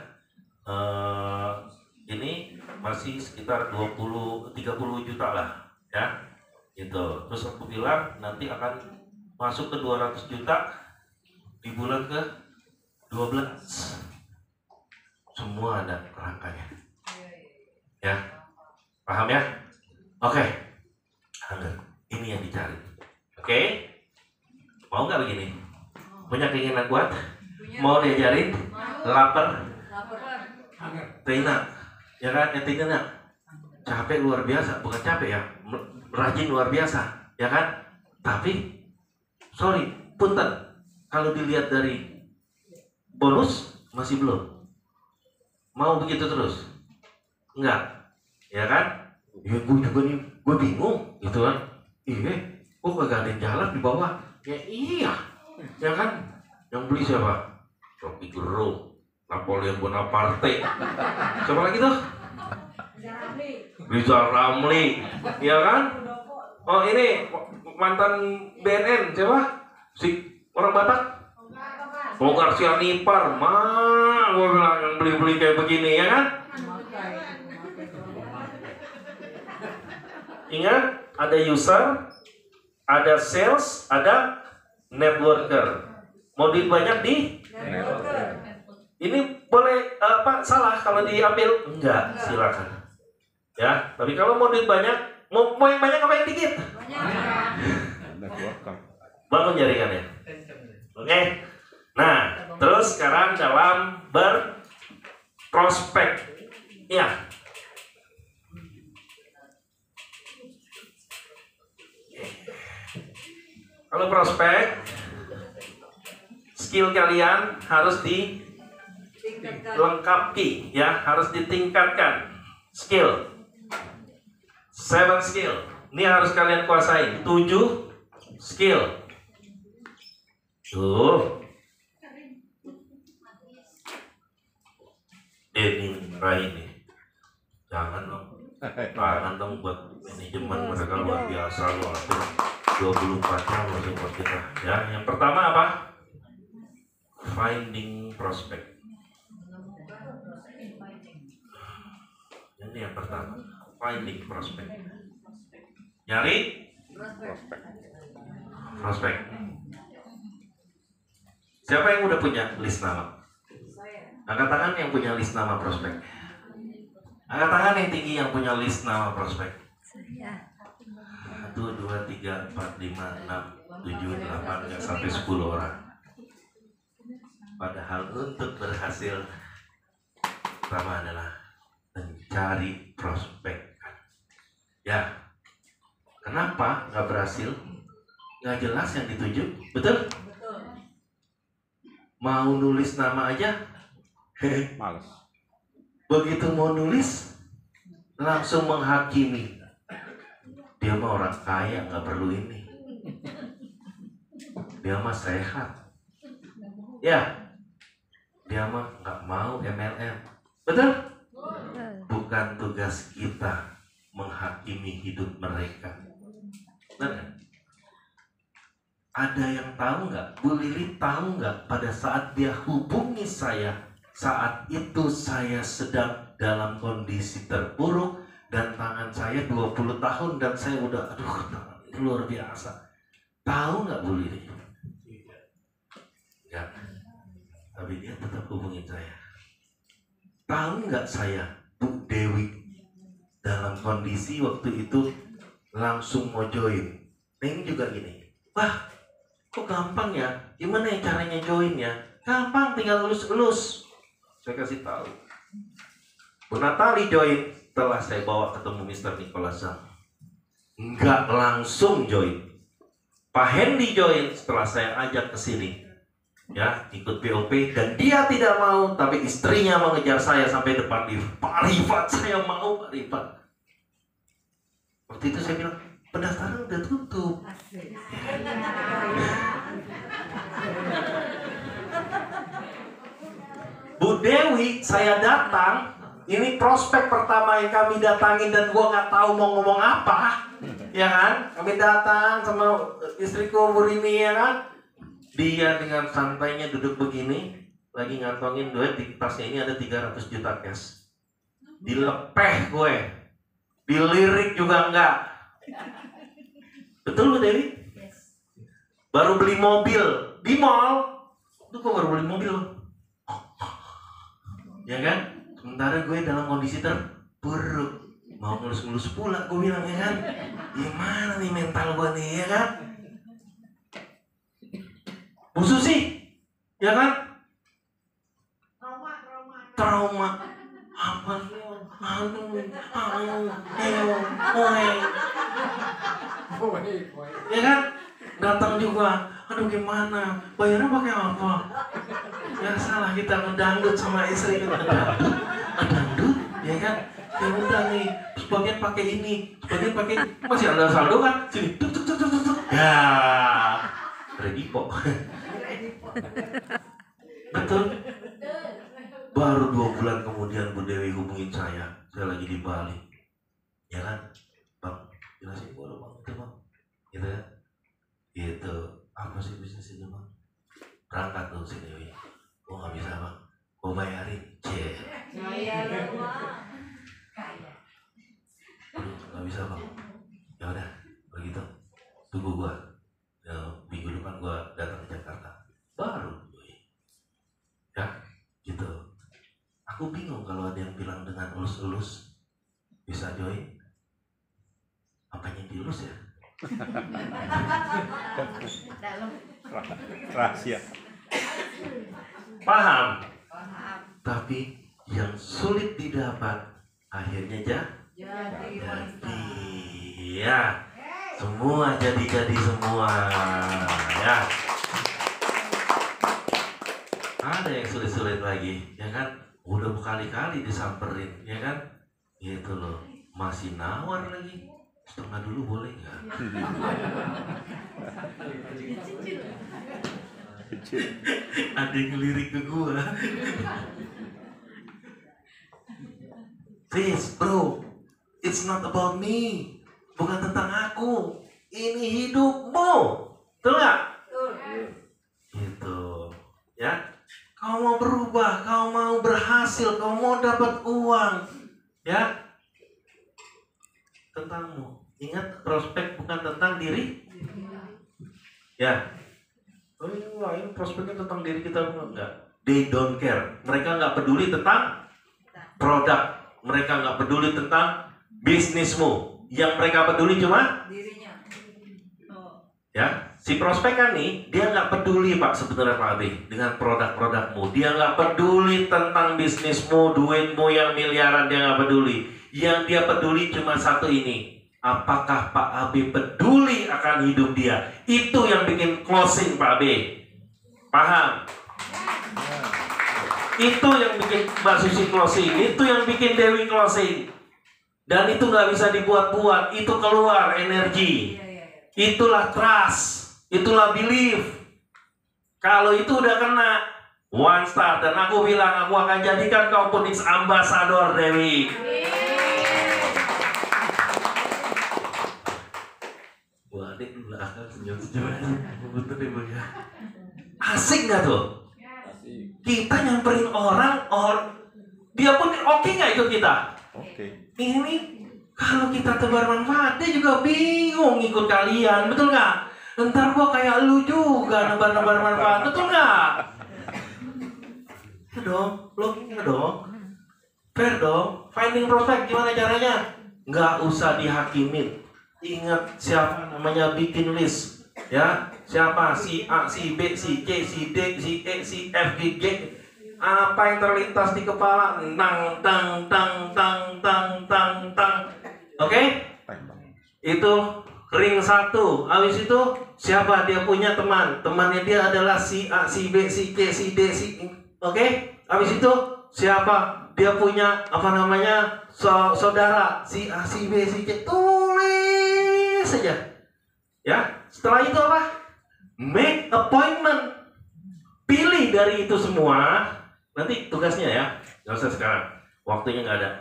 Ini masih sekitar 20-30 juta lah ya gitu. Terus aku bilang nanti akan masuk ke 200 juta di bulan ke 12. Semua ada kerangkanya ya, paham ya? Oke. Ini yang dicari. Oke, mau nggak begini? Punya keinginan kuat? Mau diajarin? Lapar? Tina, ya kan? Tina capek luar biasa, bukan capek ya, rajin luar biasa, ya kan? Tapi, sorry, punten, kalau dilihat dari bonus masih belum. Mau begitu terus? Enggak, ya kan? Ya gue juga nih, gue bingung, gitu kan? Iya, kok kagak ada yang jalan di bawah? Ya iya, ya kan? Yang beli siapa? Rocky Gerung, Napoleon Bonaparte. Siapa lagi tuh? Rizal Ramli, ya kan? Oh ini mantan BNN siapa? Si orang Batak? Bogar Sianipar, mah gue bilang yang beli-beli kayak begini, ya kan? Ingat, ada user, ada sales, ada networker. Mau duit banyak di? Ini boleh salah kalau diambil? Enggak, silakan. Ya, tapi kalau mau duit banyak, mau yang banyak apa yang dikit? Bangun jaringannya. Oke. Nah, terus sekarang dalam berprospek. Ya. Kalau prospek, skill kalian harus dilengkapi, ya, harus ditingkatkan. Skill, 7 skill. Ini harus kalian kuasai. 7 skill. Tuh. Denny Raini. Jangan dong buat manajemen mereka luar biasa loh. 24 jam loh support kita. Ya, yang pertama apa? Finding prospect. Ini yang pertama, finding prospect. Nyari Prospek. prospek. Siapa yang udah punya list nama? Angkat tangan yang punya list nama prospek. Angkat tangan yang tinggi yang punya list nama prospek. 1, 2, 3, 4, 5, 6, 7, 8, nggak sampai 10 orang. Padahal untuk berhasil, pertama adalah mencari prospek. Ya, kenapa nggak berhasil? Nggak jelas yang dituju, betul? Mau nulis nama aja, Males. begitu mau nulis langsung menghakimi. Dia mah orang kaya, nggak perlu ini. Dia mah sehat. Ya, dia mah nggak mau MLM. Betul? Bukan tugas kita menghakimi hidup mereka. Benar? Ada yang tahu nggak? Bu Lili tahu nggak pada saat dia hubungi saya, saat itu saya sedang dalam kondisi terpuruk dan tangan saya 20 tahun dan saya udah, aduh, tangan ini luar biasa. Tahu nggak Bu Lili? Enggak. Tapi dia tetap hubungin saya. Tahu nggak saya, Bu Dewi, dalam kondisi waktu itu langsung mau join. Nah ini juga gini, wah kok gampang ya? Gimana ya caranya join ya? Gampang, tinggal elus-elus. Saya kasih tahu. Bu Natali join setelah saya bawa ketemu Mr. Nicholas Zhang. Nggak langsung join. Pak Hendy join setelah saya ajak ke sini. Ya, ikut POP dan dia tidak mau, tapi istrinya mengejar saya sampai depan lift. Pak Rifat, saya mau Pak Rifat. Waktu itu saya bilang, pendaftaran udah tutup. Bu Dewi, saya datang. Ini prospek pertama yang kami datangin dan gua nggak tahu mau ngomong apa, ya kan? Kami datang sama istriku Bu Rini, ya kan? Dia dengan santainya duduk begini, lagi ngantongin duit di tasnya ini ada 300 juta cash. Dilepeh gue, dilirik juga enggak. Betul Bu Dewi? Baru beli mobil di mall, itu gue baru beli mobil, ya kan? Sementara gue dalam kondisi terpuruk, mau ngelus-ngelus pula, gue bilang, ya kan? Gimana nih mental gue nih, ya kan? Bu Susi, ya kan? Trauma. Apa sih? Ya kan? Datang juga. Aduh gimana? Bayarnya pakai apa? Ya salah kita ngedangdut sama istri kita ngedangdut, ya kan? Ya udah nih, sebagian pakai ini, sebagian pakai masih ada saldo kan? Sini, tuk tuk tuk tuk tuk. Ya, Redipo. Betul. Baru 2 bulan kemudian Bu Dewi hubungin saya lagi di Bali, ya kan? Bang, jelasin gue dong Bang, itu Bang, gitu ya? Gitu, apa sih bisnis itu Bang? Berangkat tuh si Dewi. Gue gak bisa Bang, gue bayarin. Cie. Aduh, gak bisa Bang. Ya udah, begitu. Tunggu gue. Ya, minggu depan gue datang ke Jakarta. Baru, ya, gitu. Aku bingung kalau ada yang bilang dengan elus-elus bisa join. Apanya dielus ya? Rahasia. Paham? Tapi yang sulit didapat akhirnya jadi. Ya, semua jadi semua. Ya. Ada yang sulit-sulit lagi, ya kan? Udah berkali-kali disamperin, ya kan? Gitu loh, masih nawar lagi. Setengah dulu boleh nggak? Ada yang ngelirik ke gua. Please bro, it's not about me. Bukan tentang aku. Ini hidupmu. Betul nggak? Gitu, ya. Kau mau berubah, kau mau berhasil, kau mau dapat uang, ya. tentangmu. Ingat, prospek bukan tentang diri. Ya. Oh iya, ini prospeknya tentang diri kita enggak. They don't care. Mereka nggak peduli tentang produk. Mereka nggak peduli tentang bisnismu. Yang mereka peduli cuma Dirinya. Oh. ya, si prospek kan nih, dia nggak peduli Pak sebenarnya Pak Abi dengan produk-produkmu. Dia nggak peduli tentang bisnismu, duitmu yang miliaran, dia nggak peduli. Yang dia peduli cuma satu ini. Apakah Pak Abi peduli akan hidup dia? Itu yang bikin closing Pak Abi. Paham? Itu yang bikin Mbak Susi closing. Itu yang bikin Dewi closing. Dan itu nggak bisa dibuat-buat. Itu keluar energi. Itulah trust. Itulah belief. Kalau itu udah kena one star. Dan aku bilang aku akan jadikan kau Phoenix Ambassador Dewi. Wah, adik dulu akal senyum-senyum aja. Betul ibu ya. Asik nggak tuh? Kita nyamperin orang, dia pun oke nggak ikut kita? Oke. Ini kalau kita tebar manfaat, dia juga bingung ikut kalian, betul nggak? Ntar gua kayak lu juga nebar-nebar manfaat, betul nggak? Ya dong, logiknya dong, fair dong. Finding prospect gimana caranya? Nggak usah dihakimin. Ingat siapa namanya, bikin list, ya. Siapa si A, si B, si C, si D, si E, si F, G, G. Apa yang terlintas di kepala? Tang tang tang tang tang tang tang. Oke? Itu ring 1. Habis itu siapa? Dia punya teman. Temannya dia adalah si A, si B, si C, si D, si E. Oke? Habis itu siapa? Dia punya apa namanya? Saudara si A, si B, si C. Tulis saja. Ya, setelah itu apa? Make appointment. Pilih dari itu semua. Nanti tugasnya ya, nggak usah sekarang, waktunya nggak ada.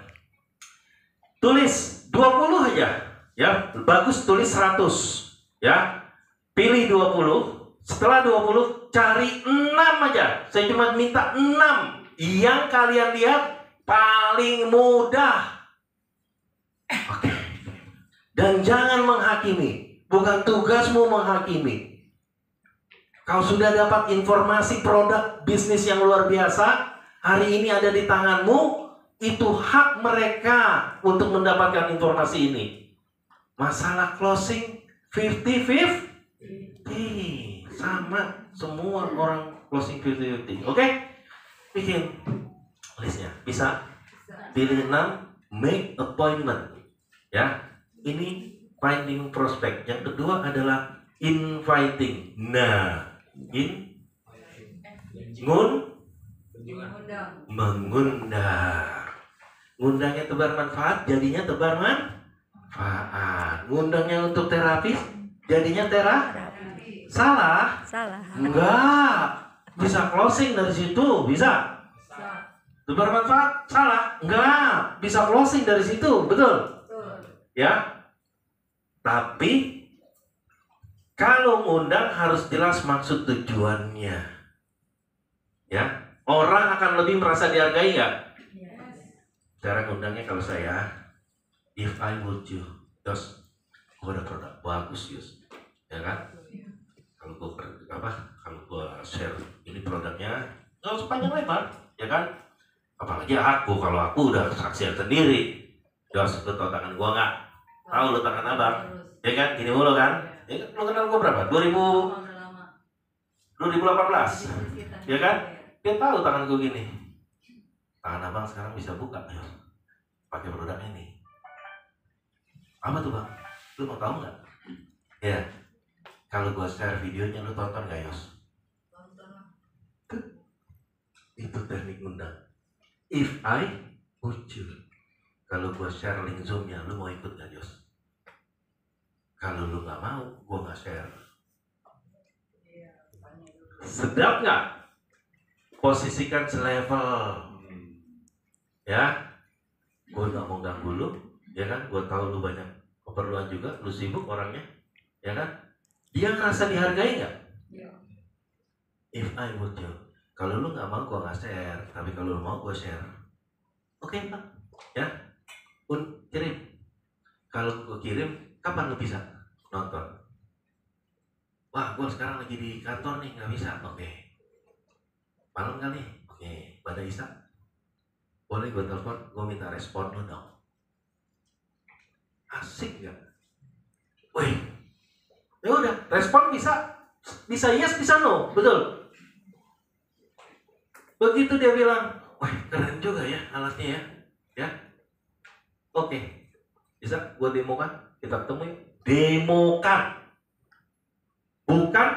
Tulis 20 aja, ya. Bagus tulis 100, ya. Pilih 20. Setelah 20 cari 6 aja. Saya cuma minta 6 yang kalian lihat paling mudah. Oke. Dan jangan menghakimi. Bukan tugasmu menghakimi. Kau sudah dapat informasi produk bisnis yang luar biasa, hari ini ada di tanganmu, itu hak mereka untuk mendapatkan informasi ini. Masalah closing 50-50, sama semua orang closing 50-50. Oke? Bikin listnya, bisa? Pilih 6, make appointment. Ya, ini finding prospect. Yang kedua adalah inviting. Nah, mengundang. Ngundangnya tebar manfaat, jadinya tebar manfaat. Ngundangnya untuk terapis, jadinya salah? Enggak. Bisa closing dari situ, bisa. Tebar manfaat, salah? Enggak. Bisa closing dari situ, betul? Ya. Tapi kalau ngundang harus jelas maksud tujuannya. Ya, orang akan lebih merasa dihargai nggak? Cara ngundangnya kalau saya, if I would you, Yos, gue ada produk bagus Yos, ya kan? Kalau gue share ini produknya, nggak usah panjang lebar, ya kan? Apalagi kalau aku udah saksian sendiri, Yos, lu tau tangan gue nggak? Tahu lu tangan abang, ya kan? Gini mulu kan? Ya kan, lo kenal gue berapa? 2018, ya kan? Dia tahu tangan gue gini. Tangan abang sekarang bisa buka, ya. Pakai produk ini. Apa tuh bang? Lu mau tahu nggak? Ya, kalau gue share videonya, lu tonton nggak Yos? Itu teknik undang. If I would you. Kalau gue share link Zoom-nya, lu mau ikut nggak Yos? Kalau lu nggak mau, gue nggak share. Sedap nggak? Posisikan selevel. Ya, gue nggak mau ganggu lu, ya kan? Gue tahu lu banyak keperluan juga, lu sibuk orangnya, ya kan? Dia ngerasa dihargai nggak? If I would you. Kalau lu nggak mau, gue nggak share. Tapi kalau lu mau, gue share. Oke, Pak. Ya, kirim. Kalau gue kirim, kapan lu bisa nonton? Wah, gue sekarang lagi di kantor nih, nggak bisa. Oke. Malam kali? Oke. Pada Isa, boleh gue telepon, gue minta respon lu dong. Asik gak? Wih, ya udah, respon bisa yes, bisa no, betul. Begitu dia bilang, wah keren juga ya alatnya ya. Oke. Bisa gue demokan, kita ketemu yuk. Demokan, bukan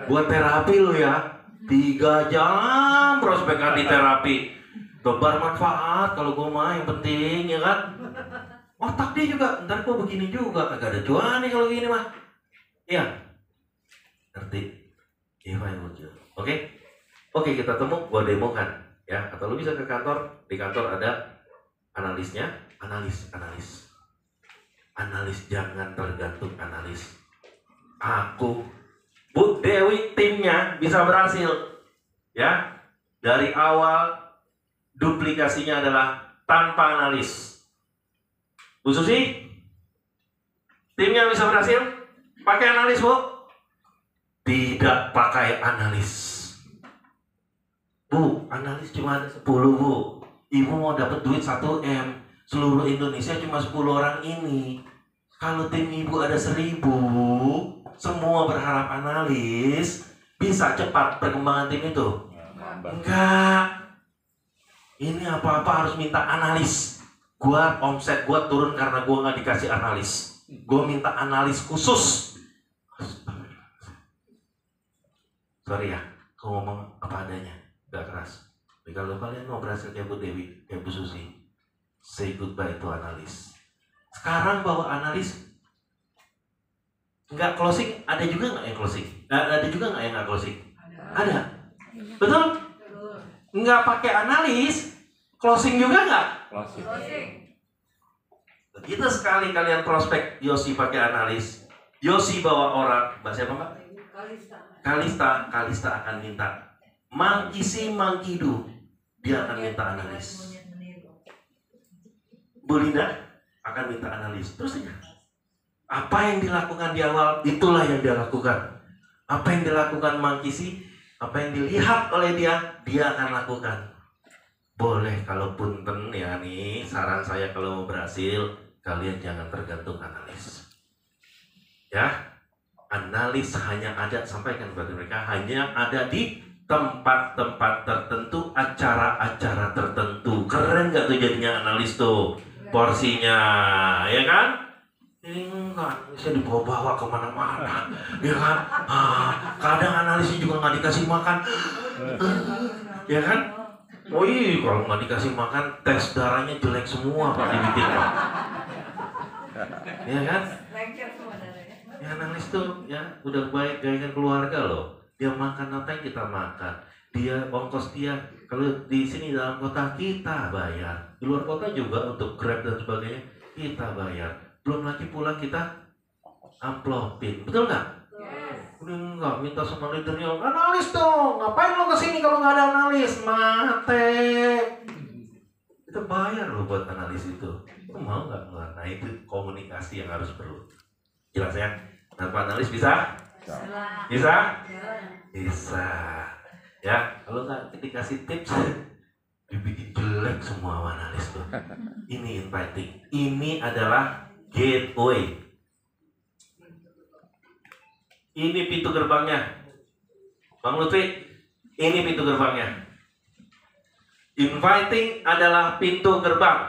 buat terapi lo ya. 3 jam prospekan di terapi, tebar manfaat kalau gue mah, yang penting ya kan. Otak dia juga, ntar gue begini juga, kagak ada cuan nih kalau gini mah. Iya, ngerti? Oke, kita temu, gue demokan ya. Atau lu bisa ke kantor, di kantor ada analisnya, analis, jangan tergantung analis. Aku, Bu Dewi, timnya bisa berhasil ya. Dari awal duplikasinya adalah tanpa analis. Bu Susi, timnya bisa berhasil pakai analis, Bu? Tidak pakai analis. Bu, analis cuma 10, Bu. Ibu mau dapat duit 1M. Seluruh Indonesia cuma 10 orang ini. Kalau tim ibu ada 1000, semua berharap analis, bisa cepat perkembangan tim itu? Enggak. Ini apa-apa harus minta analis. Gua omset gua turun karena gua nggak dikasih analis. Gua minta analis khusus. Sorry ya, aku ngomong apa adanya, gak keras. Tapi kalau kalian mau berhasil kayak Bu Dewi, kayak Bu Susi, say goodbye to analis. Sekarang bawa analis, nggak closing, ada juga nggak yang closing? Ada juga nggak yang nggak closing? Ada. Betul? Nggak pakai analis, closing juga nggak? Begitu sekali kalian prospek Yosi pakai analis, Yosi bawa orang, Mbak siapa Mbak? Kalista akan minta Mangkisi Mangkidu, dia akan minta analis. Bu Linda akan minta analis. Terus aja, apa yang dilakukan di awal, itulah yang dia lakukan. Apa yang dilakukan Mangkisi, apa yang dilihat oleh dia akan lakukan. Boleh kalau punten ya nih, saran saya kalau mau berhasil, kalian jangan tergantung analis. Ya, analis hanya ada, sampaikan kepada mereka, hanya ada di tempat-tempat tertentu, acara-acara tertentu. Keren gak tuh jadinya analis tuh? Porsinya, ya kan? Ini enggak, bisa dibawa-bawa kemana-mana, ya kan? Kadang analisnya juga nggak dikasih makan, ya kan? Oh iya, kalau nggak dikasih makan, tes darahnya jelek semua Pak dibikin Pak. Ya kan? Ya analis tuh ya udah baik gaya keluarga loh. Dia makan apa yang kita makan. Dia ongkos dia, kalau di sini dalam kota kita bayar, di luar kota juga untuk Grab dan sebagainya kita bayar. Belum lagi pulang kita amplopin, betul nggak? Udah nggak minta sama leadernya, analis dong, ngapain lo kesini kalau nggak ada analis? Mate. Kita bayar lo buat analis itu. Lo mau nggak? Nah itu komunikasi yang harus perlu. Jelas ya? Tanpa analis bisa? Bisa? Bisa. Ya, kalau nggak dikasih tips, dibikin jelek semua analis tuh. Ini inviting. Ini adalah gateway. Ini pintu gerbangnya. Bang Lutfi, ini pintu gerbangnya. Inviting adalah pintu gerbang.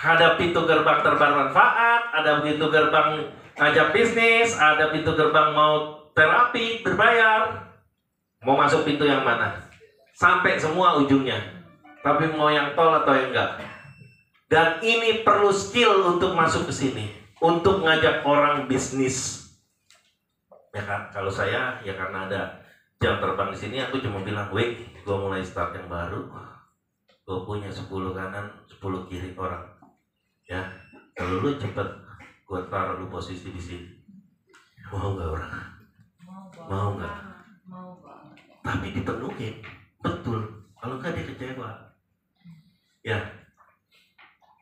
Ada pintu gerbang tebar manfaat, ada pintu gerbang ngajak bisnis, ada pintu gerbang mau terapi berbayar. Mau masuk pintu yang mana? Sampai semua ujungnya. Tapi mau yang tol atau yang enggak? Dan ini perlu skill untuk masuk ke sini, untuk ngajak orang bisnis. Ya kan, kalau saya ya karena ada jam terbang di sini, aku cuma bilang, "Wait, gue mulai start yang baru. Gue punya 10 kanan, 10 kiri orang. Ya, kalau lu cepet, gue taruh lu posisi di sini. Mau nggak orang? Mau nggak? Tapi dipenuhin, betul. Kalau nggak dia kecewa. Ya,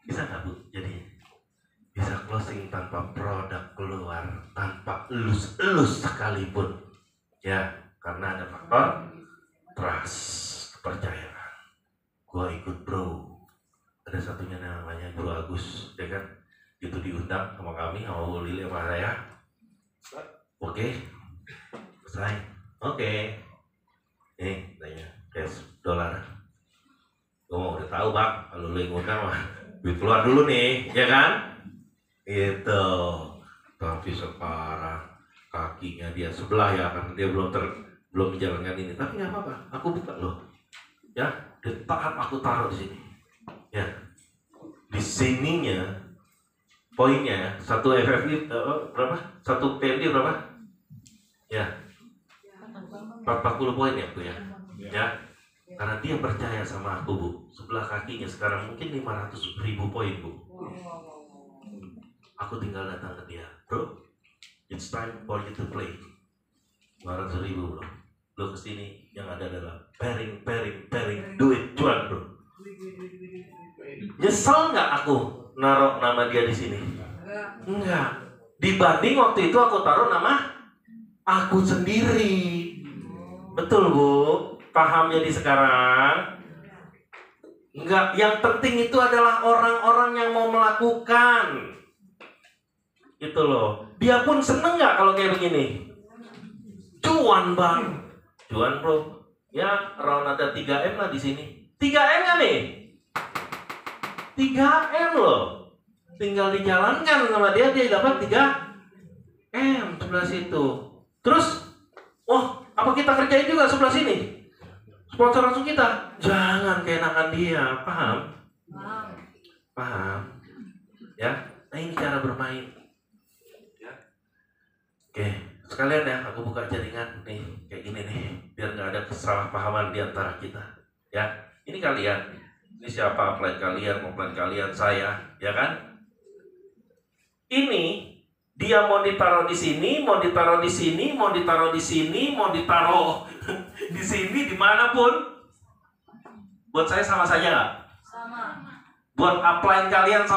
bisa nggak Bu? Jadi bisa closing tanpa produk keluar, tanpa elus-elus sekalipun. Ya, karena ada faktor trust, kepercayaan. Gua ikut bro. Ada satunya namanya Bro Agus, ya kan? Itu diundang sama kami, sama Bu Lili, sama saya. Oke, selesai. Oke. Nih, tanya, cash $. Gue mau udah tahu bang, kalau lu yang ngundang mah duit keluar dulu nih, ya kan? Itu. Tapi sekarang kakinya dia sebelah ya, karena dia belum menjalankan ini. Tapi nggak apa-apa, aku buka loh. Ya, ditahan aku taruh di sini. Ya, di sininya poinnya satu FFI berapa? Satu PMD berapa? Ya, 40 poin ya Bu ya. Ya. Karena dia percaya sama aku Bu, sebelah kakinya sekarang mungkin 500.000 poin Bu. Aku tinggal datang ke dia, bro, it's time for you to play. 500.000 bro, lo kesini yang ada adalah pairing, duit cuan bro. Nyesel nggak aku naruh nama dia di sini? Enggak. Dibanding waktu itu aku taruh nama aku sendiri. Betul Bu. Paham jadi sekarang? Enggak, yang penting itu adalah orang-orang yang mau melakukan. Itu loh. Dia pun seneng nggak kalau kayak begini? Cuan bang, cuan bro. Ya, around ada 3M lah di sini. 3M kan nih? 3M loh. Tinggal dijalankan sama dia dapat 3M sebelah situ. Terus, apa kita kerjain juga sebelah sini? Sponsor langsung kita, jangan keenakan dia, paham? Paham? Ya, nah ini cara bermain. Ya. Oke, sekalian ya, aku buka jaringan nih, kayak gini nih, biar nggak ada kesalahpahaman di antara kita. Ya, ini kalian, ini siapa upline kalian, offline kalian, saya, ya kan? Ini dia mau ditaruh di sini, mau ditaruh di sini, mau ditaruh di sini, mau ditaruh di sini, dimanapun. Buat saya sama saja nggak? Sama. Buat upline kalian sama